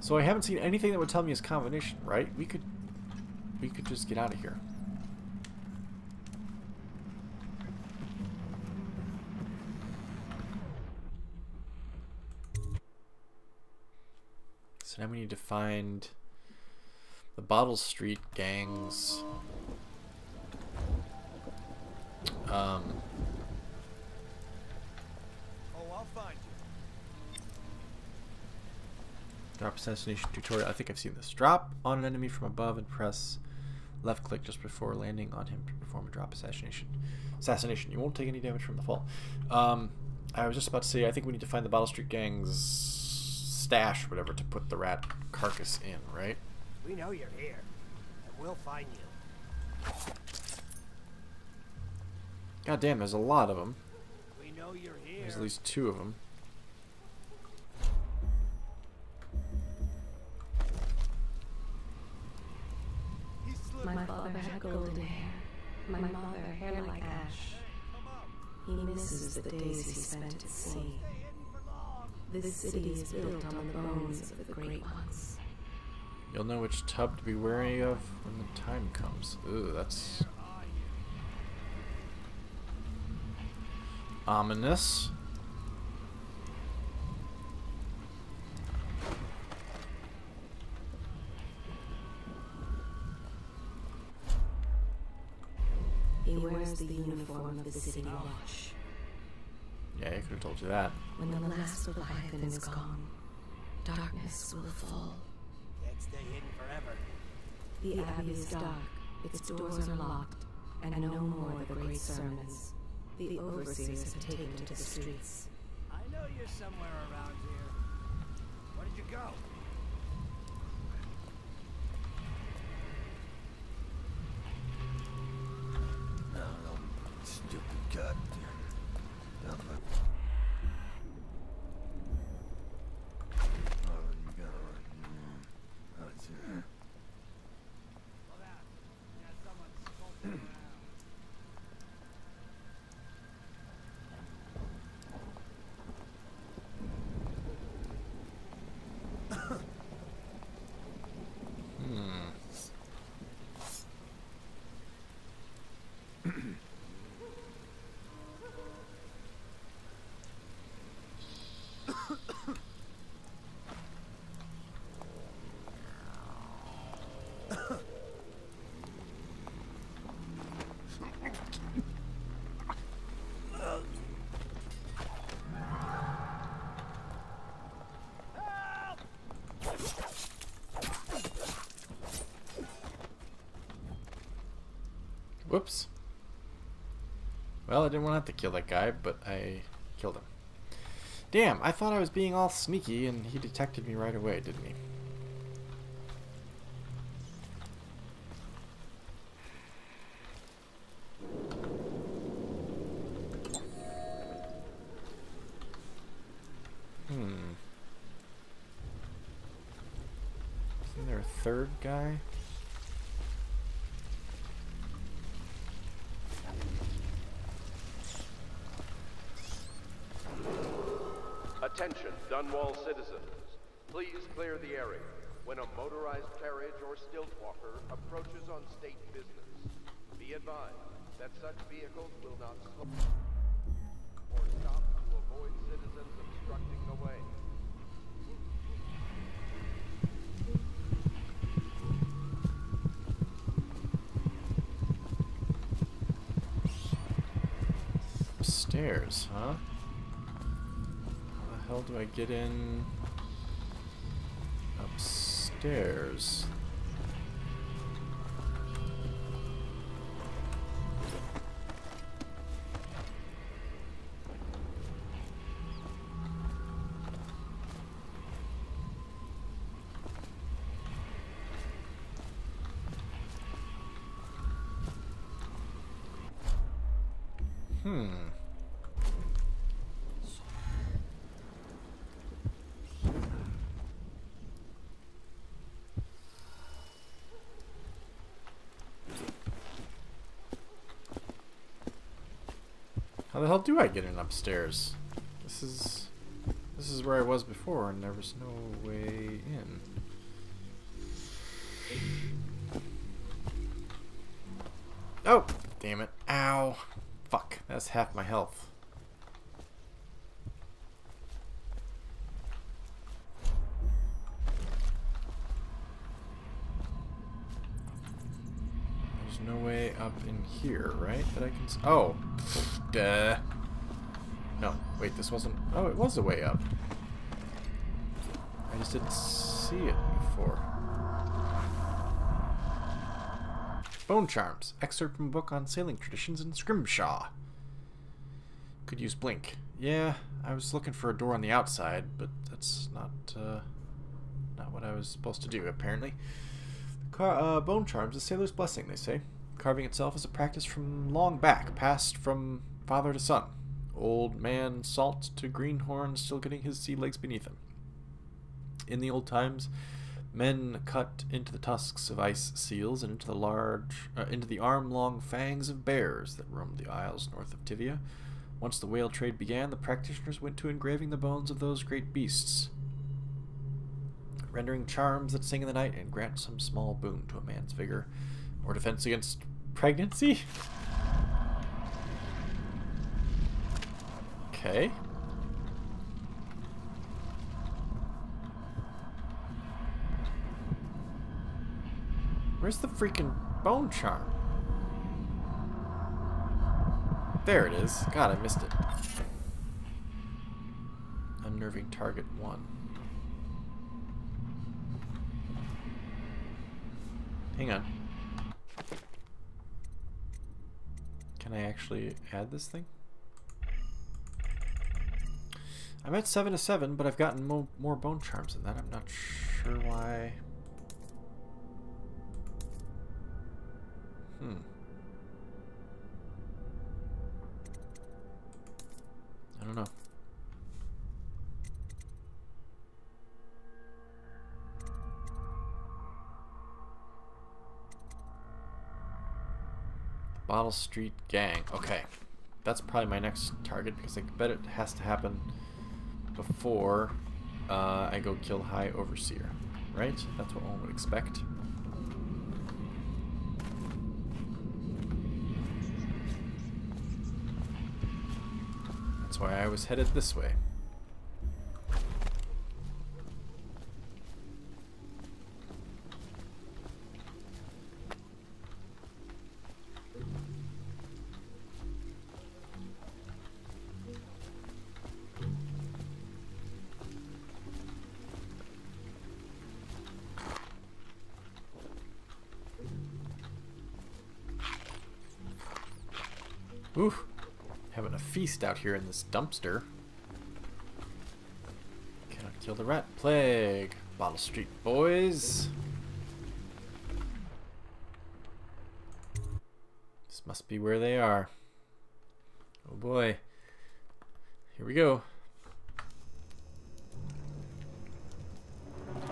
So I haven't seen anything that would tell me his combination, right? We could just get out of here. So now we need to find the Bottle Street gang's Oh, I'll find you. drop assassination tutorial. I think I've seen this. Drop on an enemy from above and press left click just before landing on him to perform a drop assassination. You won't take any damage from the fall. I was just about to say, I think we need to find the Bottle Street gang's stash, or whatever, to put the rat carcass in, right? We know you're here, and we'll find you. God damn, there's a lot of them. We know you're here. There's at least 2 of them. My father had golden hair. My mother, hair like ash. He misses the days he spent at sea. This city is built on the bones of the great ones. You'll know which tub to be wary of when the time comes. Ooh, that's ominous. He wears the uniform of the city watch. Yeah, I could have told you that. When the last Leviathan is gone, darkness will fall. Can't stay hidden forever. The Abbey is dark, its doors are locked, and no more the great sermons. The overseers have taken to the streets. I know you're somewhere around here. Where did you go? Stupid goddamn. Whoops. Well, I didn't want to have to kill that guy, but I killed him. Damn, I thought I was being all sneaky, and he detected me right away, didn't he? Isn't there a third guy? Attention, Dunwall citizens. Please clear the area when a motorized carriage or stilt walker approaches on state business. Be advised that such vehicles will not slow or stop to avoid citizens obstructing the way. Stairs, huh? How the hell do I get in upstairs? How the hell do I get in upstairs? This is where I was before, and there was no way in. Oh, damn it! Ow! Fuck! That's half my health. There's no way up in here, right? That I can. Oh, duh. No, wait, this wasn't... Oh, it was a way up. I just didn't see it before. Bone Charms. Excerpt from a book on sailing traditions in Scrimshaw. Could use Blink. Yeah, I was looking for a door on the outside, but that's not what I was supposed to do, apparently. Bone Charms, a sailor's blessing, they say. Carving itself is a practice from long back, passed from father to son. Old man Salt to Greenhorn still getting his sea legs beneath him. In the old times, men cut into the tusks of ice seals and into the arm-long fangs of bears that roamed the isles north of Tivia. Once the whale trade began, the practitioners went to engraving the bones of those great beasts, rendering charms that sing in the night and grant some small boon to a man's vigor or defense against pregnancy. Okay. Where's the freaking bone charm? There it is. God, I missed it. Unnerving target 1. Hang on. Can I actually add this thing? I'm at 7 to 7, but I've gotten more bone charms than that. I'm not sure why. I don't know. Bottle Street Gang. Okay. That's probably my next target because I bet it has to happen before I go kill High Overseer. Right? That's what one would expect. That's why I was headed this way. Ooh, having a feast out here in this dumpster. Cannot kill the rat plague. Bottle Street boys. This must be where they are. Oh boy. Here we go.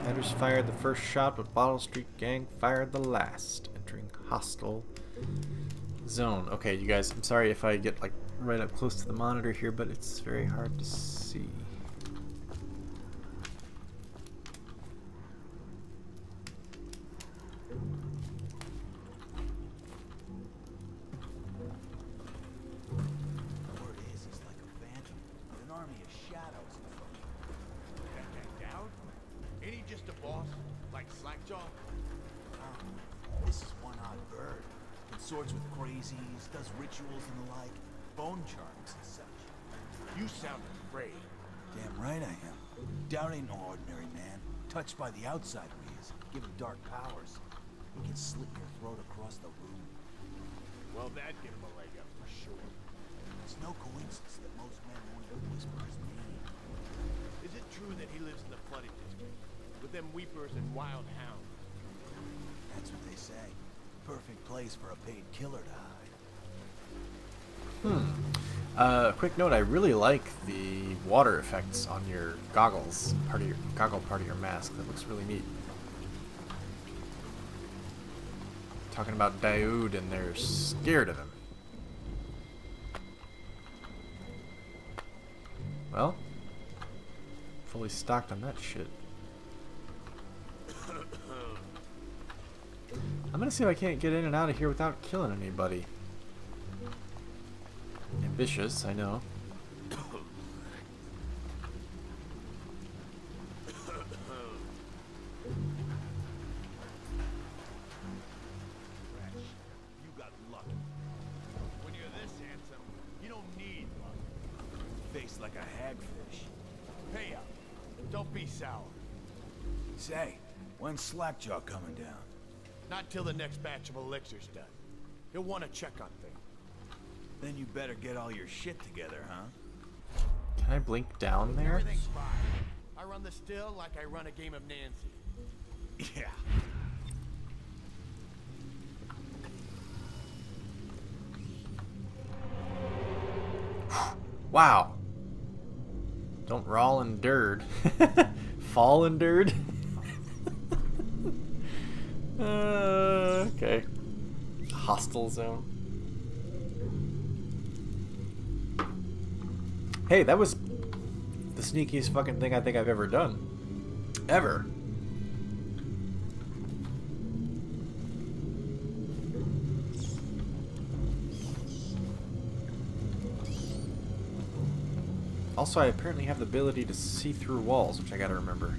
Headers fired the first shot, but Bottle Street Gang fired the last, entering hostile zone. Okay, you guys, I'm sorry if I get like right up close to the monitor here, but it's very hard to see. Word is he's like a phantom, with an army of shadows in front of him. That guy down? Ain't he just a boss? Like Slackjaw? This is one odd bird. Consorts with crazies, does rituals and the like, bone charms and such. You sound afraid. Damn right I am. Down ain't no ordinary man. Touched by the outsider he is, given dark powers. He can slit your throat across the room. Well, that'd give him a leg up for sure. It's no coincidence that most men won't even whisper his name. Is it true that he lives in the flooded district? With them weepers and wild hounds? That's what they say. Perfect place for a paid killer to hide. Quick note, I really like the water effects on your goggles, part of your mask. That looks really neat. Talking about Daoud and they're scared of him. Well, fully stocked on that shit. I'm gonna see if I can't get in and out of here without killing anybody. Ambitious, I know. You got lucky. When you're this handsome, you don't need luck. Face like a hagfish. Pay up. Don't be sour. Say, when's Slackjaw coming down? Not till the next batch of elixirs done. He'll want to check on things. Then you better get all your shit together, huh? Can I blink down there? Everything's fine. I run the still like I run a game of Nancy. Yeah. Wow. Don't roll in dirt. Fall in dirt. Okay. Hostile zone. Hey, that was the sneakiest fucking thing I think I've ever done. Ever. Also, I apparently have the ability to see through walls, which I gotta remember.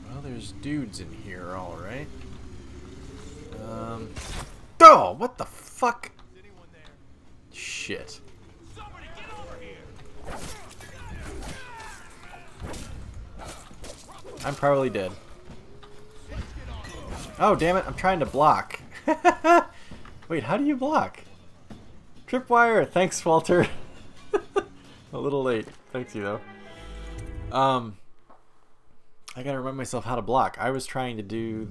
Well, there's dudes in here, alright. Oh, what the fuck? Shit. Somebody get over here. I'm probably dead. Oh, damn it, I'm trying to block. Wait, how do you block? Tripwire, thanks, Walter. A little late. Thanks, you, though. I gotta remind myself how to block. I was trying to do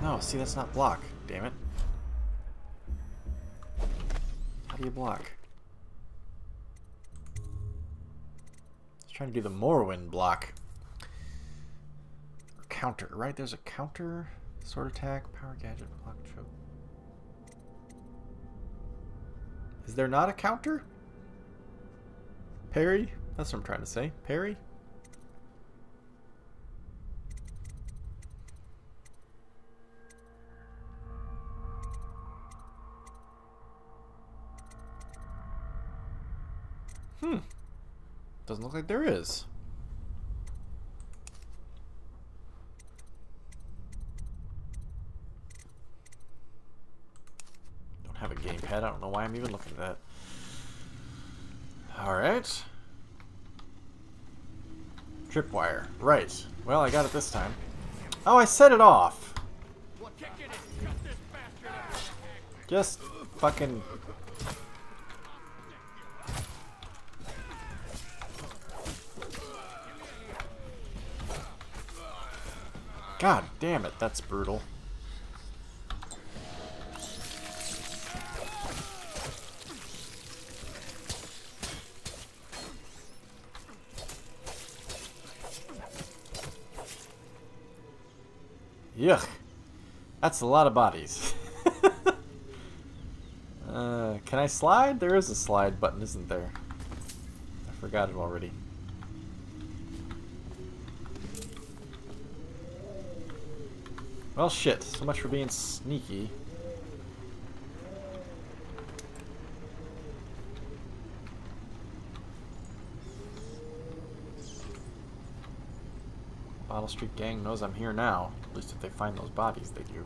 no, see, that's not block. Damn it. How do you block? I was trying to do the Morrowind block. Or counter, right? There's a counter. Sword attack, power gadget, block, choke. Is there not a counter? Parry? That's what I'm trying to say. Parry? Doesn't look like there is. Don't have a gamepad. I don't know why I'm even looking at that. Alright. Tripwire. Right. Well, I got it this time. Oh, I set it off. Just fucking... God damn it, that's brutal. Yuck. That's a lot of bodies. Can I slide? There is a slide button, isn't there? I forgot it already. Well, shit. So much for being sneaky. Bottle Street Gang knows I'm here now. At least if they find those bodies, they do.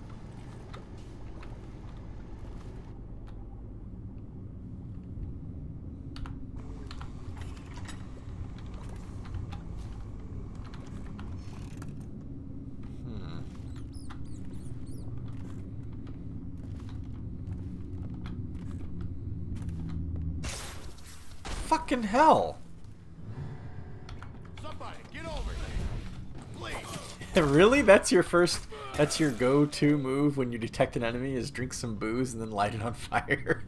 Fucking hell! Somebody get over here. Really? That's your first... That's your go-to move when you detect an enemy is drink some booze and then light it on fire?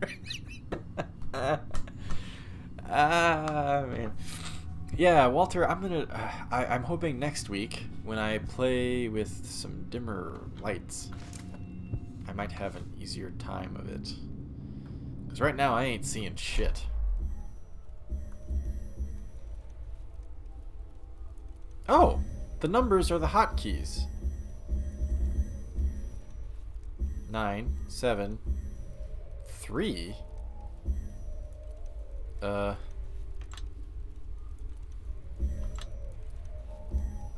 Man. Yeah, Walter, I'm hoping next week when I play with some dimmer lights, I might have an easier time of it. Because right now I ain't seeing shit. Oh! The numbers are the hotkeys. 9, 7, 3.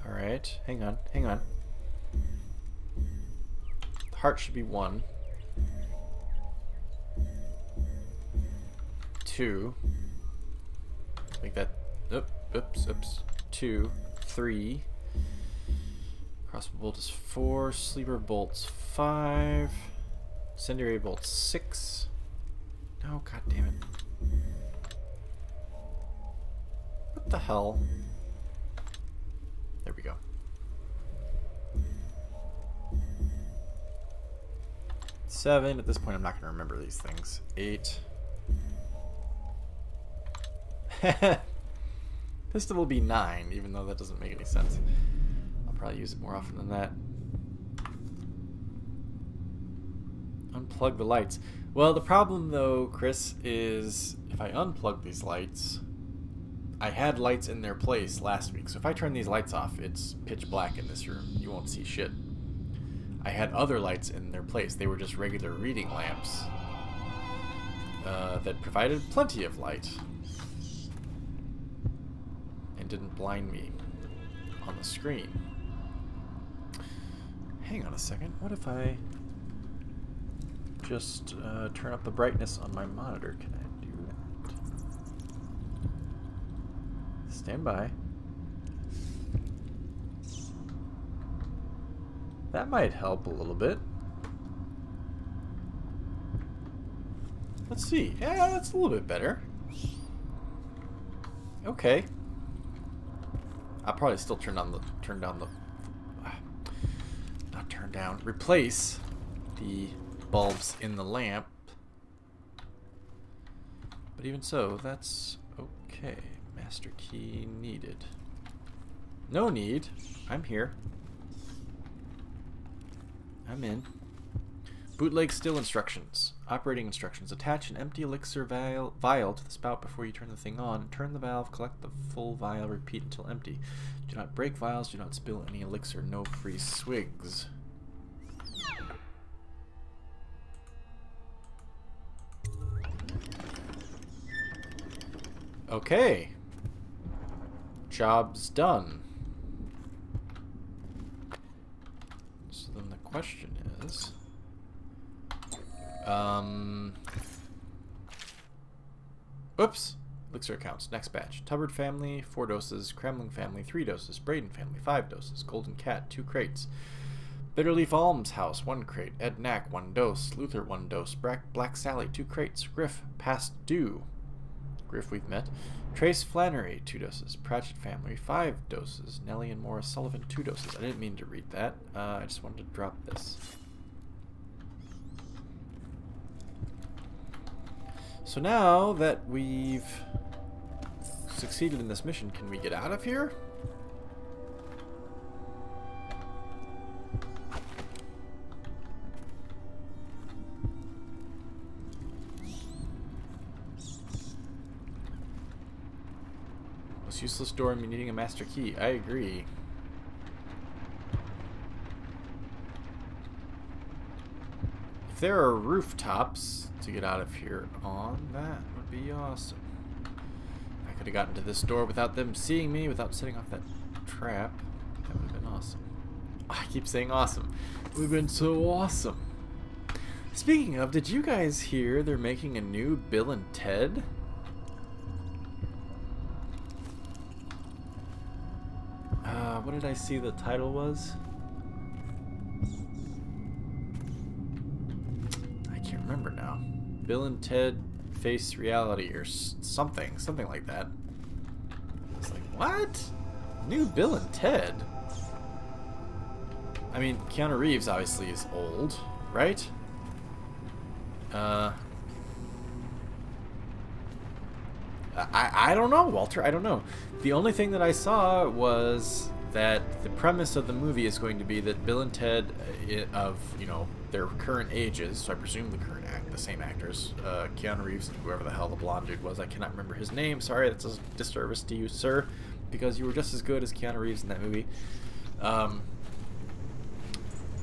Alright, hang on. The heart should be 1. 2. Like that. Oops. 2, 3. Crossbow bolt is 4. Sleeper bolt's 5. Incendiary bolt's 6. No, god damn it. What the hell? There we go. Seven. At this point, I'm not going to remember these things. 8. Pistol will be 9, even though that doesn't make any sense. I'll probably use it more often than that. Unplug the lights. Well, the problem, though, Chris, is if I unplug these lights... I had lights in their place last week, so if I turn these lights off, it's pitch black in this room. You won't see shit. I had other lights in their place. They were just regular reading lamps that provided plenty of light and didn't blind me on the screen. Hang on a second. What if I just turn up the brightness on my monitor? Can I do that? Stand by. That might help a little bit. Let's see. Yeah, that's a little bit better. Okay. I'll probably still replace the bulbs in the lamp. But even so, that's okay. Master key needed. No need. I'm here. I'm in. Bootleg still instructions. Operating instructions. Attach an empty elixir vial to the spout before you turn the thing on. Turn the valve, collect the full vial, repeat until empty. Do not break vials, do not spill any elixir, no free swigs. Okay. Job's done. So then the question is... Oops. Elixir accounts. Next batch. Tubbard family, 4 doses. Kremling family, 3 doses. Braden family, 5 doses. Golden Cat, 2 crates. Bitterleaf Alms House, 1 crate. Ed Knack, 1 dose. Luther, 1 dose. Black Sally, 2 crates. Grif, past due. Grif we've met. Trace Flannery, 2 doses. Pratchett family, 5 doses. Nellie and Morris Sullivan, 2 doses. I didn't mean to read that. I just wanted to drop this. So now that we've succeeded in this mission, can we get out of here? Most useless door and needing a master key. I agree. If there are rooftops to get out of here on, that would be awesome. If I could have gotten to this door without them seeing me, without setting off that trap, that would have been awesome. I keep saying awesome. It would have been so awesome. Speaking of, did you guys hear they're making a new Bill and Ted? What did I see the title was? I can't remember now. Bill and Ted Face Reality or something like that. It's like, what? New Bill and Ted? I mean, Keanu Reeves obviously is old, right? I don't know, Walter. I don't know. The only thing that I saw was that the premise of the movie is going to be that Bill and Ted, of their current ages, so I presume the same actors, Keanu Reeves and whoever the hell the blonde dude was. I cannot remember his name. Sorry, that's a disservice to you, sir, because you were just as good as Keanu Reeves in that movie.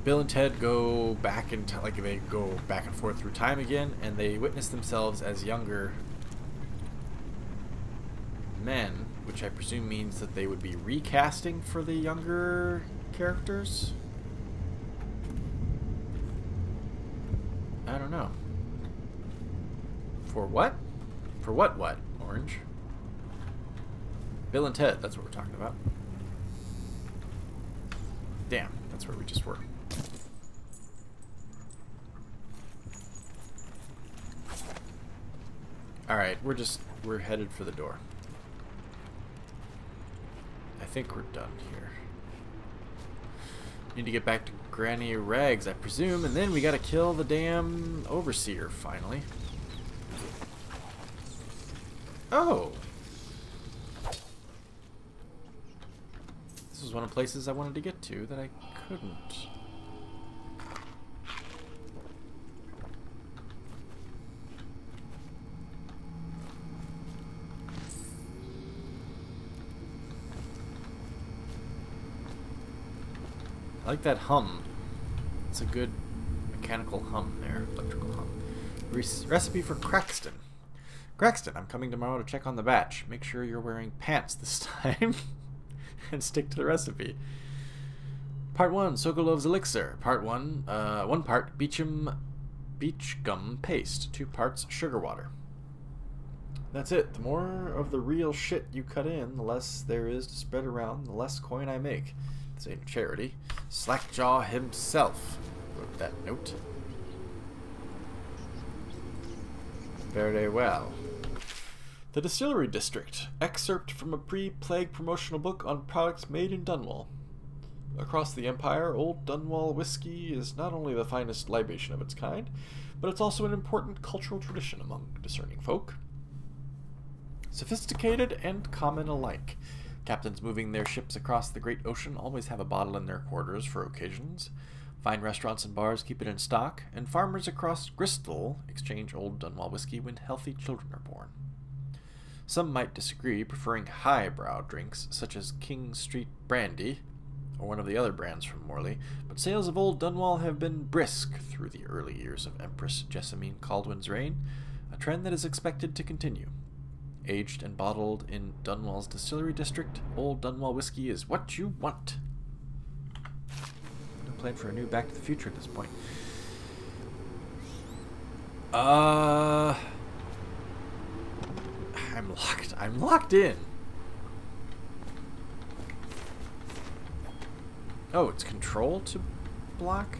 Bill and Ted go back and they go back and forth through time again, and they witness themselves as younger men, which I presume means that they would be recasting for the younger characters. I don't know. For what? For what? Orange? Bill and Ted, that's what we're talking about. Damn, that's where we just were. Alright, we're headed for the door. I think we're done here. Need to get back to Granny Rags, I presume, and then we gotta kill the damn Overseer, finally. Oh! This was one of the places I wanted to get to that I couldn't. I like that hum. It's a good mechanical hum there, electrical hum. Recipe for Craxton. Craxton, I'm coming tomorrow to check on the batch. Make sure you're wearing pants this time. And stick to the recipe. Part 1, Sokolov's Elixir. Part 1, 1 part beach gum paste. 2 parts sugar water. That's it. The more of the real shit you cut in, the less there is to spread around, the less coin I make. This ain't a charity. Slackjaw himself wrote that note. Very well. The Distillery District. Excerpt from a pre-plague promotional book on products made in Dunwall. Across the Empire, Old Dunwall whiskey is not only the finest libation of its kind, but it's also an important cultural tradition among discerning folk. Sophisticated and common alike. Captains moving their ships across the great ocean always have a bottle in their quarters for occasions. Fine restaurants and bars keep it in stock, and farmers across Bristol exchange Old Dunwall whiskey when healthy children are born. Some might disagree, preferring highbrow drinks such as King Street Brandy, or one of the other brands from Morley, but sales of Old Dunwall have been brisk through the early years of Empress Jessamine Caldwin's reign, a trend that is expected to continue. Aged and bottled in Dunwall's Distillery District, Old Dunwall whiskey is what you want. No plan for a new Back to the Future at this point. I'm locked in. Oh, it's control to block?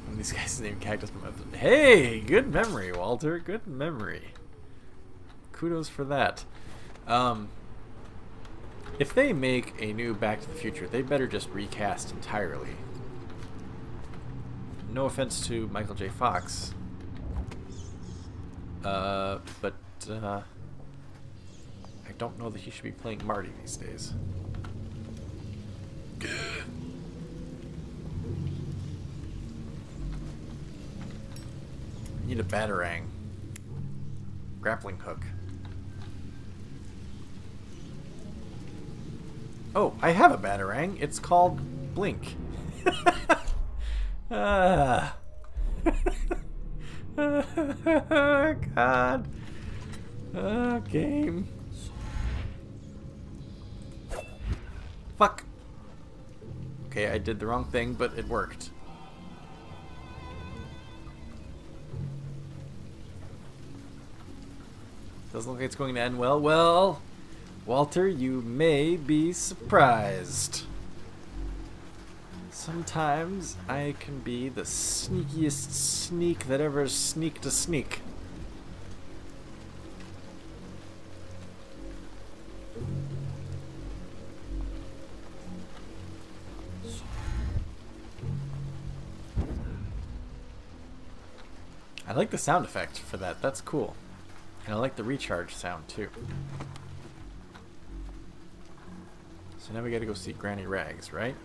One of these guys is named Cactus. Hey, good memory, Walter. Good memory. Kudos for that. If they make a new Back to the Future, they better just recast entirely. No offense to Michael J. Fox. But I don't know that he should be playing Marty these days. I need a batarang. Grappling hook. Oh, I have a batarang. It's called Blink. God. Game. Fuck. Okay, I did the wrong thing, but it worked. Doesn't look like it's going to end well. Well, Walter, you may be surprised. Sometimes I can be the sneakiest sneak that ever sneaked a sneak. I like the sound effect for that. That's cool. And I like the recharge sound too. So now we gotta go see Granny Rags, right?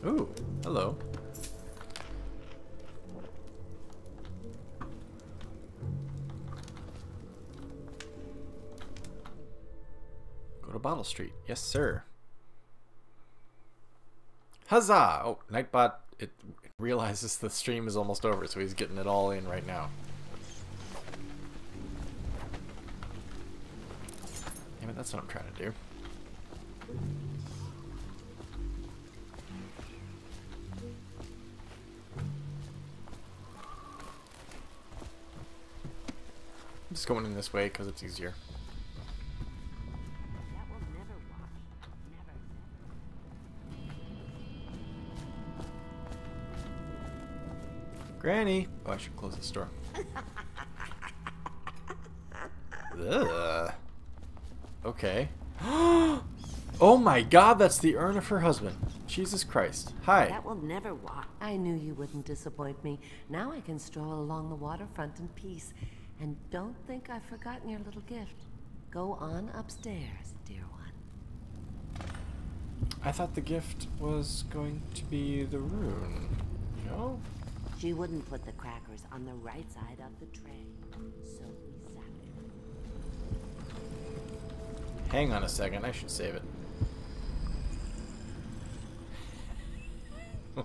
Ooh, hello. Go to Bottle Street. Yes, sir. Huzzah! Oh, Nightbot, it realizes the stream is almost over, so he's getting it all in right now. Damn it, that's what I'm trying to do. I'm just going in this way because it's easier. Granny! Oh, I should close this door. Ugh. Okay. Oh my god, that's the urn of her husband. Jesus Christ. Hi. That will never walk. I knew you wouldn't disappoint me. Now I can stroll along the waterfront in peace. And don't think I've forgotten your little gift. Go on upstairs, dear one. I thought the gift was going to be the rune. No? She wouldn't put the crackers on the right side of the tray. So we sat there. Hang on a second, I should save it.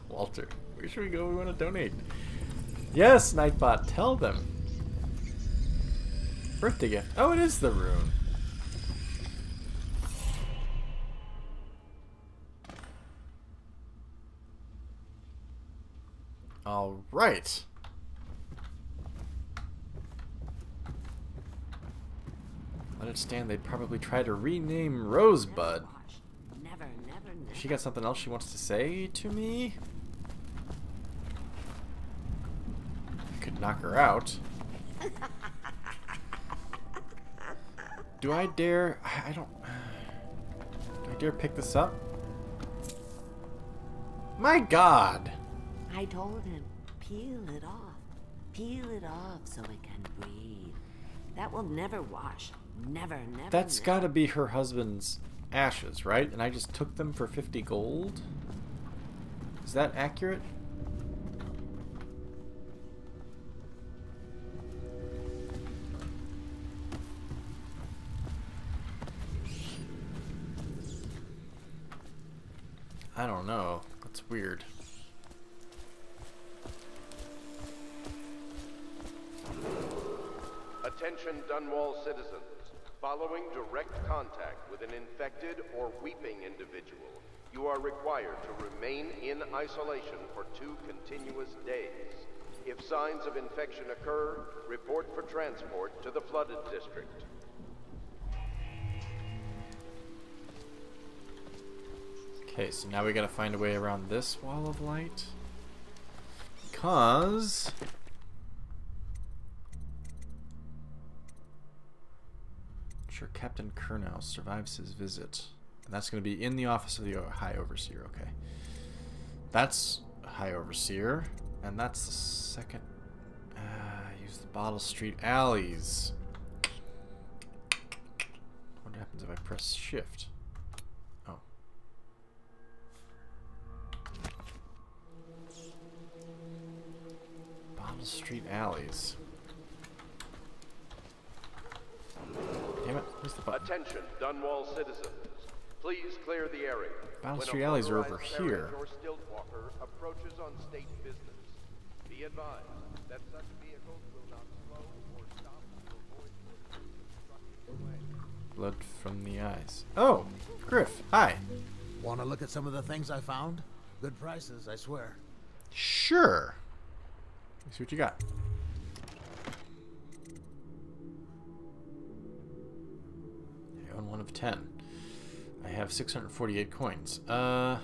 Walter, where should we go? We want to donate. Yes, Nightbot, tell them. Birthday gift. Oh, it is the rune. All right. Let it stand. They'd probably try to rename Rosebud. Never. She got something else she wants to say to me? I could knock her out. Do I dare? I don't. Do I dare pick this up? My God! I told him, peel it off. Peel it off so it can breathe. That will never wash. Never. That's gotta be her husband's ashes, right? And I just took them for 50 gold? Is that accurate? I don't know. That's weird. Attention Dunwall citizens. Following direct contact with an infected or weeping individual, you are required to remain in isolation for 2 continuous days. If signs of infection occur, report for transport to the flooded district. Okay, so now we gotta find a way around this wall of light. Because... sure Captain Kurnow survives his visit. And that's gonna be in the office of the High Overseer, okay. That's High Overseer. And that's the second... use the Bottle Street alleys. What happens if I press shift? Oh. Bottle Street alleys. Damn it, where's the button? Attention, Dunwall citizens. Please clear the area. Battle When Street a alleys are over motorized here. carriage or stilt walker approaches on state business. Be advised that such vehicles will not slow or stop to avoid obstructing the way. Blood from the eyes. Oh, Grif, hi. Want to look at some of the things I found? Good prices, I swear. Sure. Let's see what you got. I own 1 of 10. I have 648 coins. Don't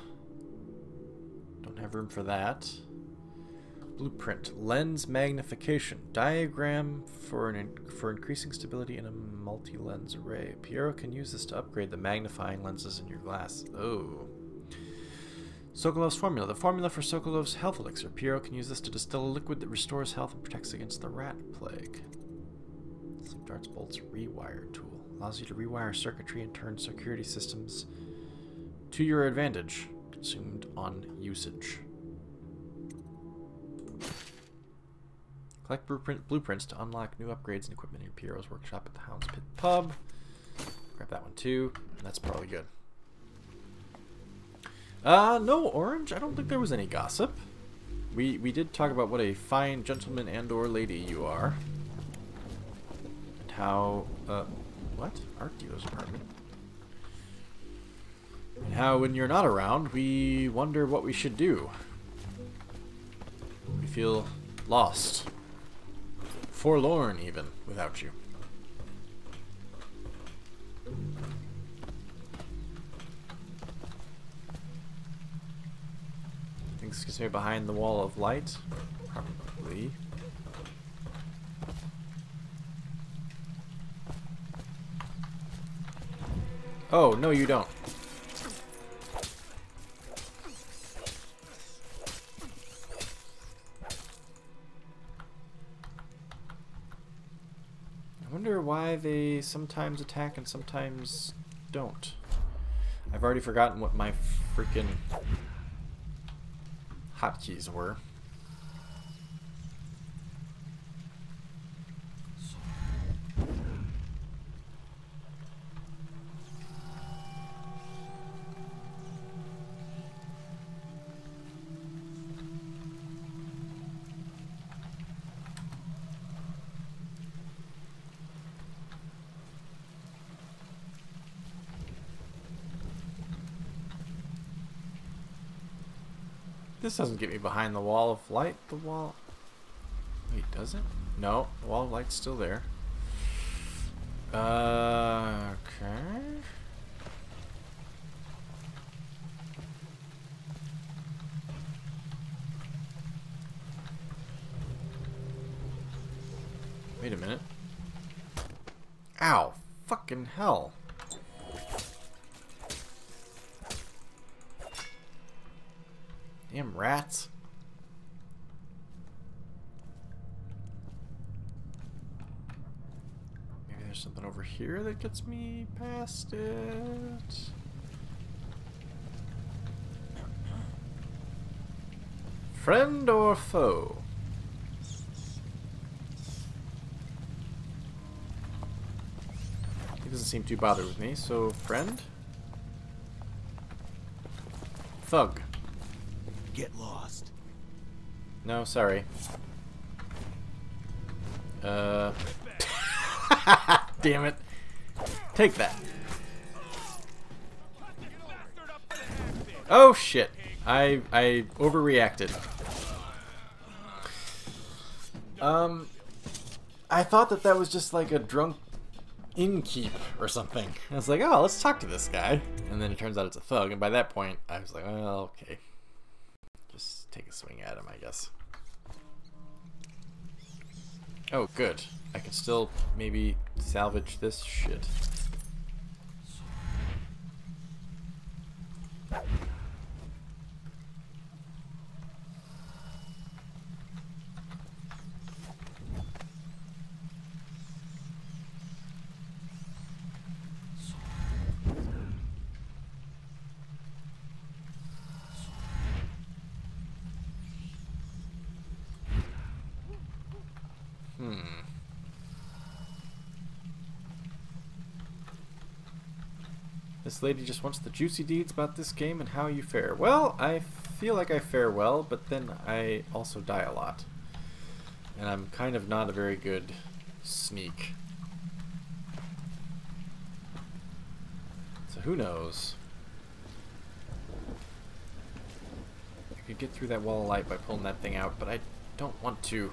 have room for that. Blueprint. Lens magnification. Diagram for increasing stability in a multi-lens array. Piero can use this to upgrade the magnifying lenses in your glass. Oh. Sokolov's formula. The formula for Sokolov's health elixir. Piero can use this to distill a liquid that restores health and protects against the rat plague. Sleep Darts Bolt's rewire tool. Allows you to rewire circuitry and turn security systems to your advantage. Consumed on usage. Collect blueprints to unlock new upgrades and equipment in Piero's workshop at the Hound's Pit Pub. Grab that one too. That's probably good. No, Orange. I don't think there was any gossip. We did talk about what a fine gentleman and or lady you are. And how, what? Art dealer's apartment. And how when you're not around, we wonder what we should do. We feel lost. Forlorn, even, without you. Think this gets me behind the wall of light? Probably. Oh, no you don't. I wonder why they sometimes attack and sometimes don't. I've already forgotten what my freaking hotkeys were. This doesn't get me behind the wall of light. The wall... Wait, does it? No, the wall of light's still there. Okay. Wait a minute. Ow! Fucking hell! Damn rats. Maybe there's something over here that gets me past it. Friend or foe? He doesn't seem too bothered with me, so friend? Thug. Get lost. No, sorry. Damn it. Take that. Oh shit. I overreacted. I thought that was just like a drunk innkeep or something. I was like, oh, let's talk to this guy. And then it turns out it's a thug, and by that point I was like, well, okay. Just take a swing at him, I guess. Oh, good. I can still maybe salvage this shit. This lady just wants the juicy deeds about this game and how you fare. Well, I feel like I fare well, but then I also die a lot. And I'm kind of not a very good sneak. So who knows? I could get through that wall of light by pulling that thing out, but I don't want to.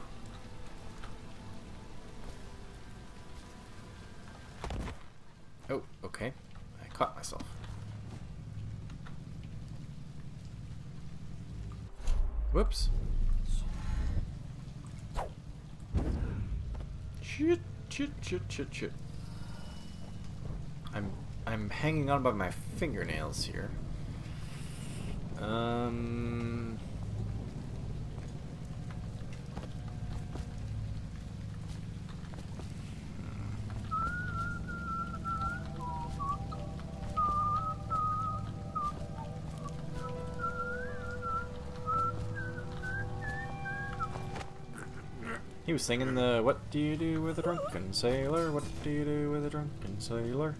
Oh, okay. Caught myself. Whoops. Shit. I'm hanging on by my fingernails here. He was singing the "What do you do with a drunken sailor? What do you do with a drunken sailor?"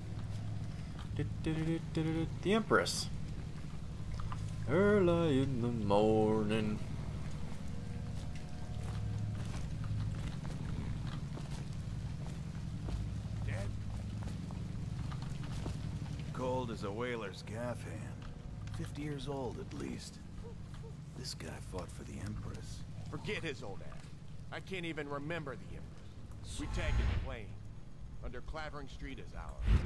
The Empress. Early in the morning. Dead? Cold as a whaler's gaff hand. 50 years old at least. This guy fought for the Empress. Forget his old ass. I can't even remember the Empress. We tagged it plain. Under Clavering Street is ours.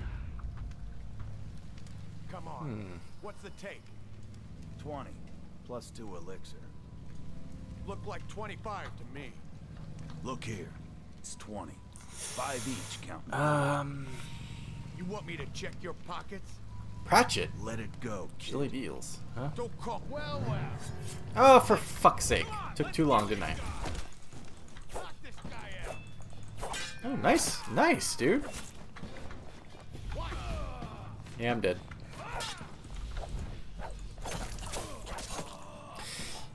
Come on. What's the take? 20, plus 2 elixir. Look like 25 to me. Look here. It's 20. 5 each, counting. You want me to check your pockets? Pratchett. Let it go, kid. Silly deals, huh? Don't call. Well. Oh, for fuck's sake. Took too long, didn't I? Knock this guy out. Oh, nice. Nice, dude. Yeah, I'm dead.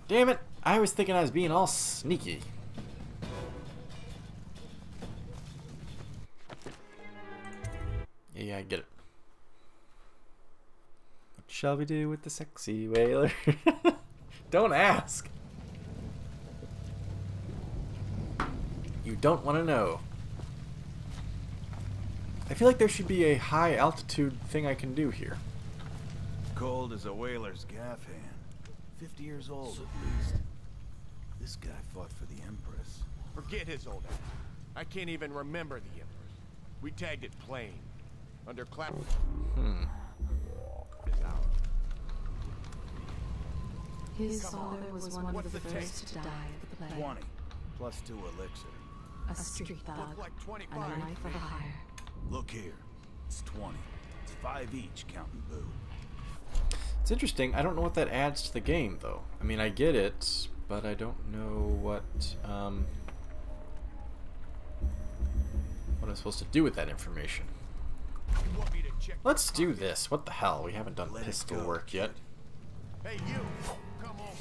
Damn it. I was thinking I was being all sneaky. Yeah, I get it. What shall we do with the sexy whaler? Don't ask. You don't want to know. I feel like there should be a high altitude thing I can do here. Cold as a whaler's gaff hand. 50 years old at least. This guy fought for the Empress. Forget his old ass. I can't even remember the Empress. We tagged it plain. Under Clavering is ours. His father was one of the first to die of the plague. 20, plus 2 elixir. A street thug Look like and 25. a knife for hire. Look here. It's 20. It's 5 each, counting boo. It's interesting. I don't know what that adds to the game, though. I mean, I get it, but I don't know what I'm supposed to do with that information. You want me to check Let's do this. What the hell? We haven't done pistol work yet. Hey, you. Come on.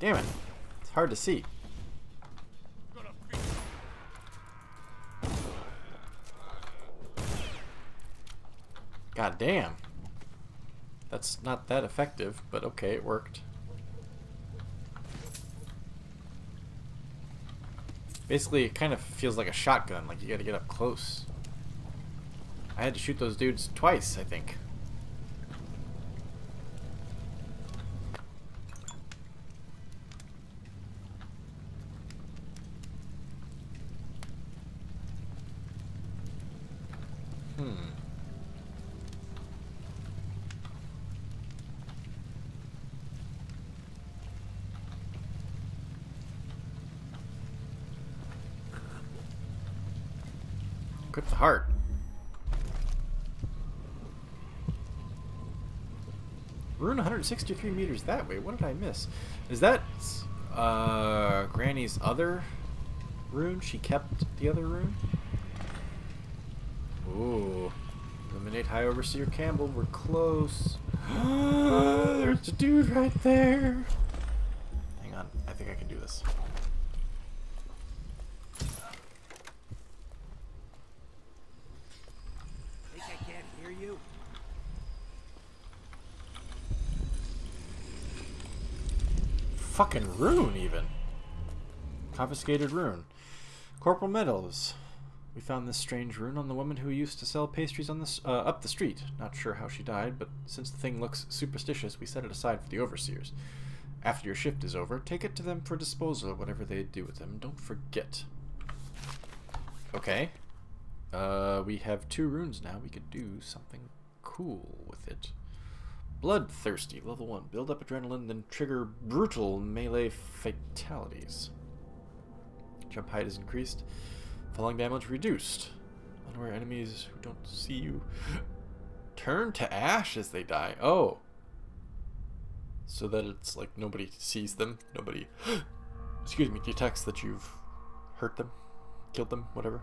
Damn it. It's hard to see. God damn. That's not that effective, but okay, it worked. Basically, it kind of feels like a shotgun, like you gotta get up close. I had to shoot those dudes twice, I think. Equip the heart. Rune 163 meters that way. What did I miss? Is that Granny's other rune? She kept the other rune? Ooh. Eliminate High Overseer Campbell. We're close. There's a dude right there. Hang on. I think I can do this. Fucking rune, even. Confiscated rune. Corporal Meadows. We found this strange rune on the woman who used to sell pastries on the up the street. Not sure how she died, but since the thing looks superstitious, we set it aside for the overseers. After your shift is over, take it to them for disposal, whatever they do with them. Don't forget. Okay. We have 2 runes now. We could do something cool with it. Bloodthirsty, level 1. Build up adrenaline, then trigger brutal melee fatalities. Jump height is increased. Falling damage reduced. Unaware enemies who don't see you Turn to ash as they die. Oh. So that it's like nobody sees them. Nobody, excuse me, detects that you've hurt them, killed them, whatever.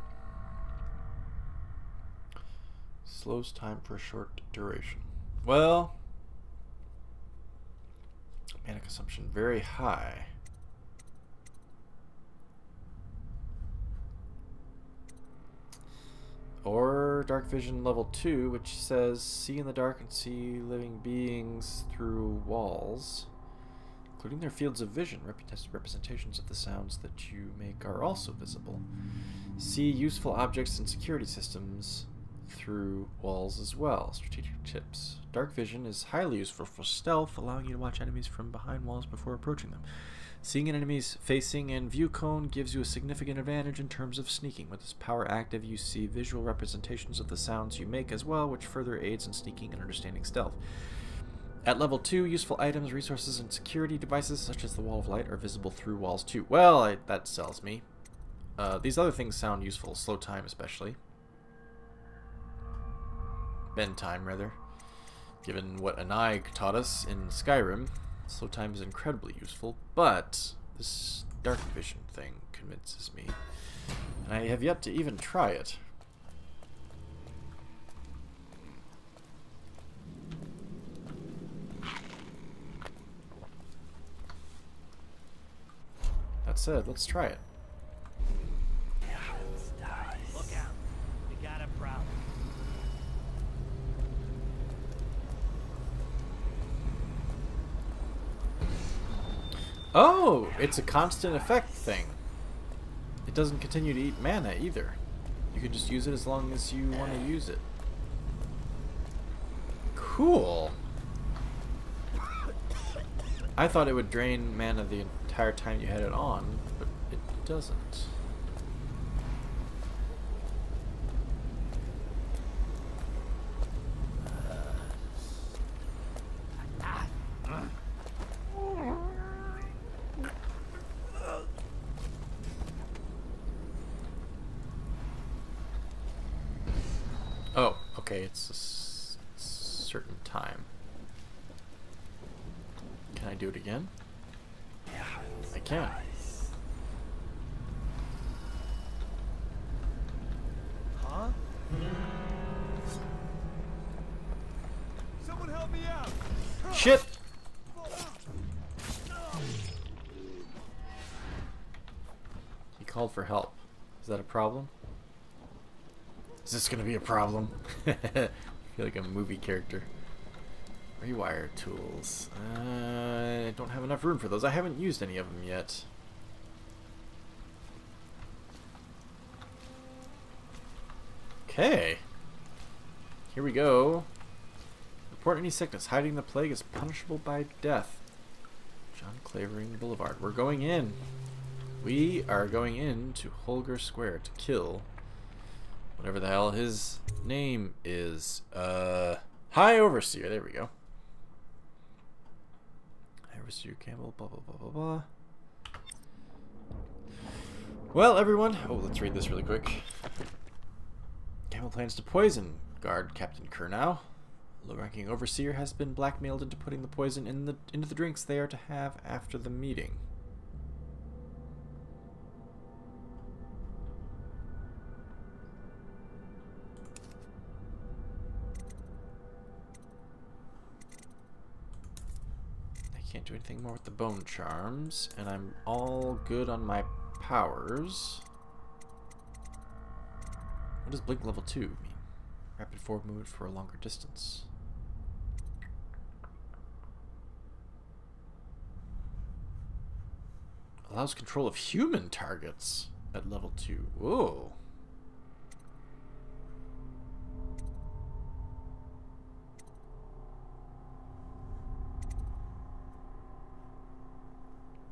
Slows time for a short duration. Well, mana consumption very high. Or dark vision level 2, which says see in the dark and see living beings through walls, including their fields of vision. Representations of the sounds that you make are also visible. See useful objects and security systems through walls as well. Strategic tips. Dark vision is highly useful for stealth, allowing you to watch enemies from behind walls before approaching them. Seeing an enemy's facing and view cone gives you a significant advantage in terms of sneaking. With this power active, you see visual representations of the sounds you make as well, which further aids in sneaking and understanding stealth. At level 2, useful items, resources, and security devices such as the Wall of Light are visible through walls too. Well, that sells me. These other things sound useful, slow time especially. Bend time, rather. Given what Anai taught us in Skyrim, slow time is incredibly useful, but this dark vision thing convinces me. And I have yet to even try it. That said, let's try it. Look out. We got a problem. Oh, it's a constant effect thing. It doesn't continue to eat mana either. You can just use it as long as you want to use it. Cool. I thought it would drain mana the entire time you had it on, but it doesn't. Oh, okay, it's a certain time. Can I do it again? I can. Huh? Someone help me out! Shit! He called for help. Is that a problem? Is this gonna be a problem? I feel like a movie character. Rewire tools. I don't have enough room for those. I haven't used any of them yet. Okay. Here we go. Report any sickness. Hiding the plague is punishable by death. John Clavering Boulevard. We're going in. We are going into Holger Square to kill whatever the hell his name is. High Overseer. There we go. High Overseer Campbell. Blah, blah, blah, blah, blah. Well, everyone. Oh, let's read this really quick. Campbell plans to poison guard Captain Kurnow. Low-ranking Overseer has been blackmailed into putting the poison into the drinks they are to have after the meeting. Can't do anything more with the bone charms, and I'm all good on my powers. What does blink level 2 mean? Rapid forward movement for a longer distance. Allows control of human targets at level 2. Whoa.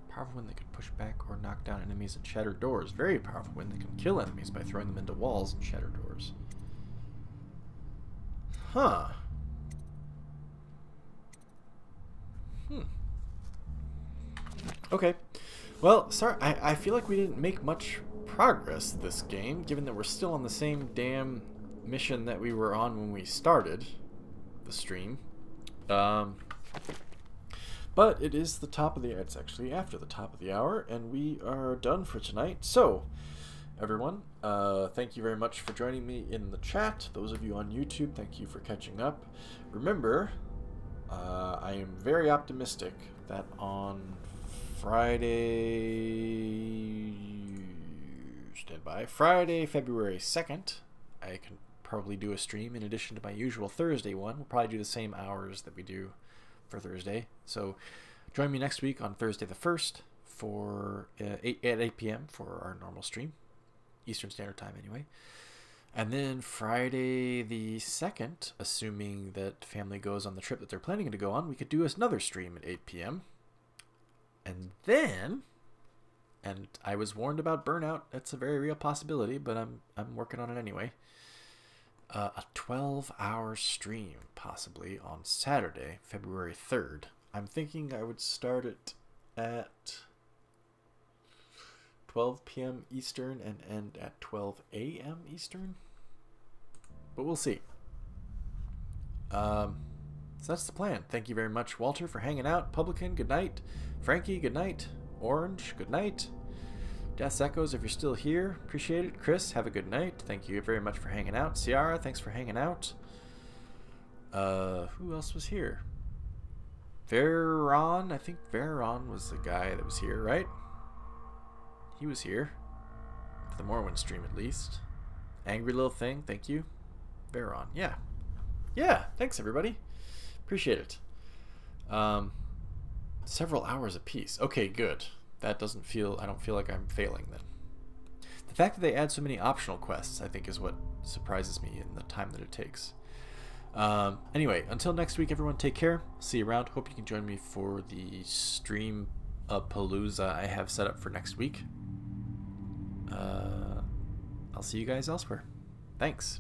Powerful when they can push back or knock down enemies and shatter doors. Very powerful when they can kill enemies by throwing them into walls and shatter doors. Huh. Okay. Well, sorry, I feel like we didn't make much progress this game, given that we're still on the same damn mission that we were on when we started. the stream. But it is the top of the... It's actually after the top of the hour, and we are done for tonight. So, everyone, thank you very much for joining me in the chat. Those of you on YouTube, thank you for catching up. Remember, I am very optimistic that on Friday... Stand by. Friday, February 2nd, I can probably do a stream in addition to my usual Thursday one. We'll probably do the same hours that we do for Thursday. So join me next week on Thursday the 1st for at 8 p.m. for our normal stream, Eastern Standard Time anyway. And then Friday the 2nd, assuming that family goes on the trip that they're planning to go on, we could do another stream at 8 p.m. And then, and I was warned about burnout. That's a very real possibility, but I'm working on it anyway. A 12-hour stream, possibly, on Saturday, February 3rd. I'm thinking I would start it at 12 p.m. Eastern and end at 12 a.m. Eastern. But we'll see. So that's the plan. Thank you very much, Walter, for hanging out. Publican, good night. Frankie, good night. Orange, good night. Death's Echoes, if you're still here, appreciate it. Chris, have a good night. Thank you very much for hanging out. Ciara, thanks for hanging out. Who else was here? Veron, I think Veron was the guy that was here, right? He was here. For the Morrowind stream, at least. Angry Little Thing, thank you. Veron, yeah. Yeah, thanks, everybody. Appreciate it. Several hours apiece. Okay, good. That doesn't feel... I don't feel like I'm failing then. The fact that they add so many optional quests, I think, is what surprises me in the time that it takes. Anyway, until next week, everyone, take care. See you around. Hope you can join me for the stream palooza I have set up for next week. I'll see you guys elsewhere. Thanks.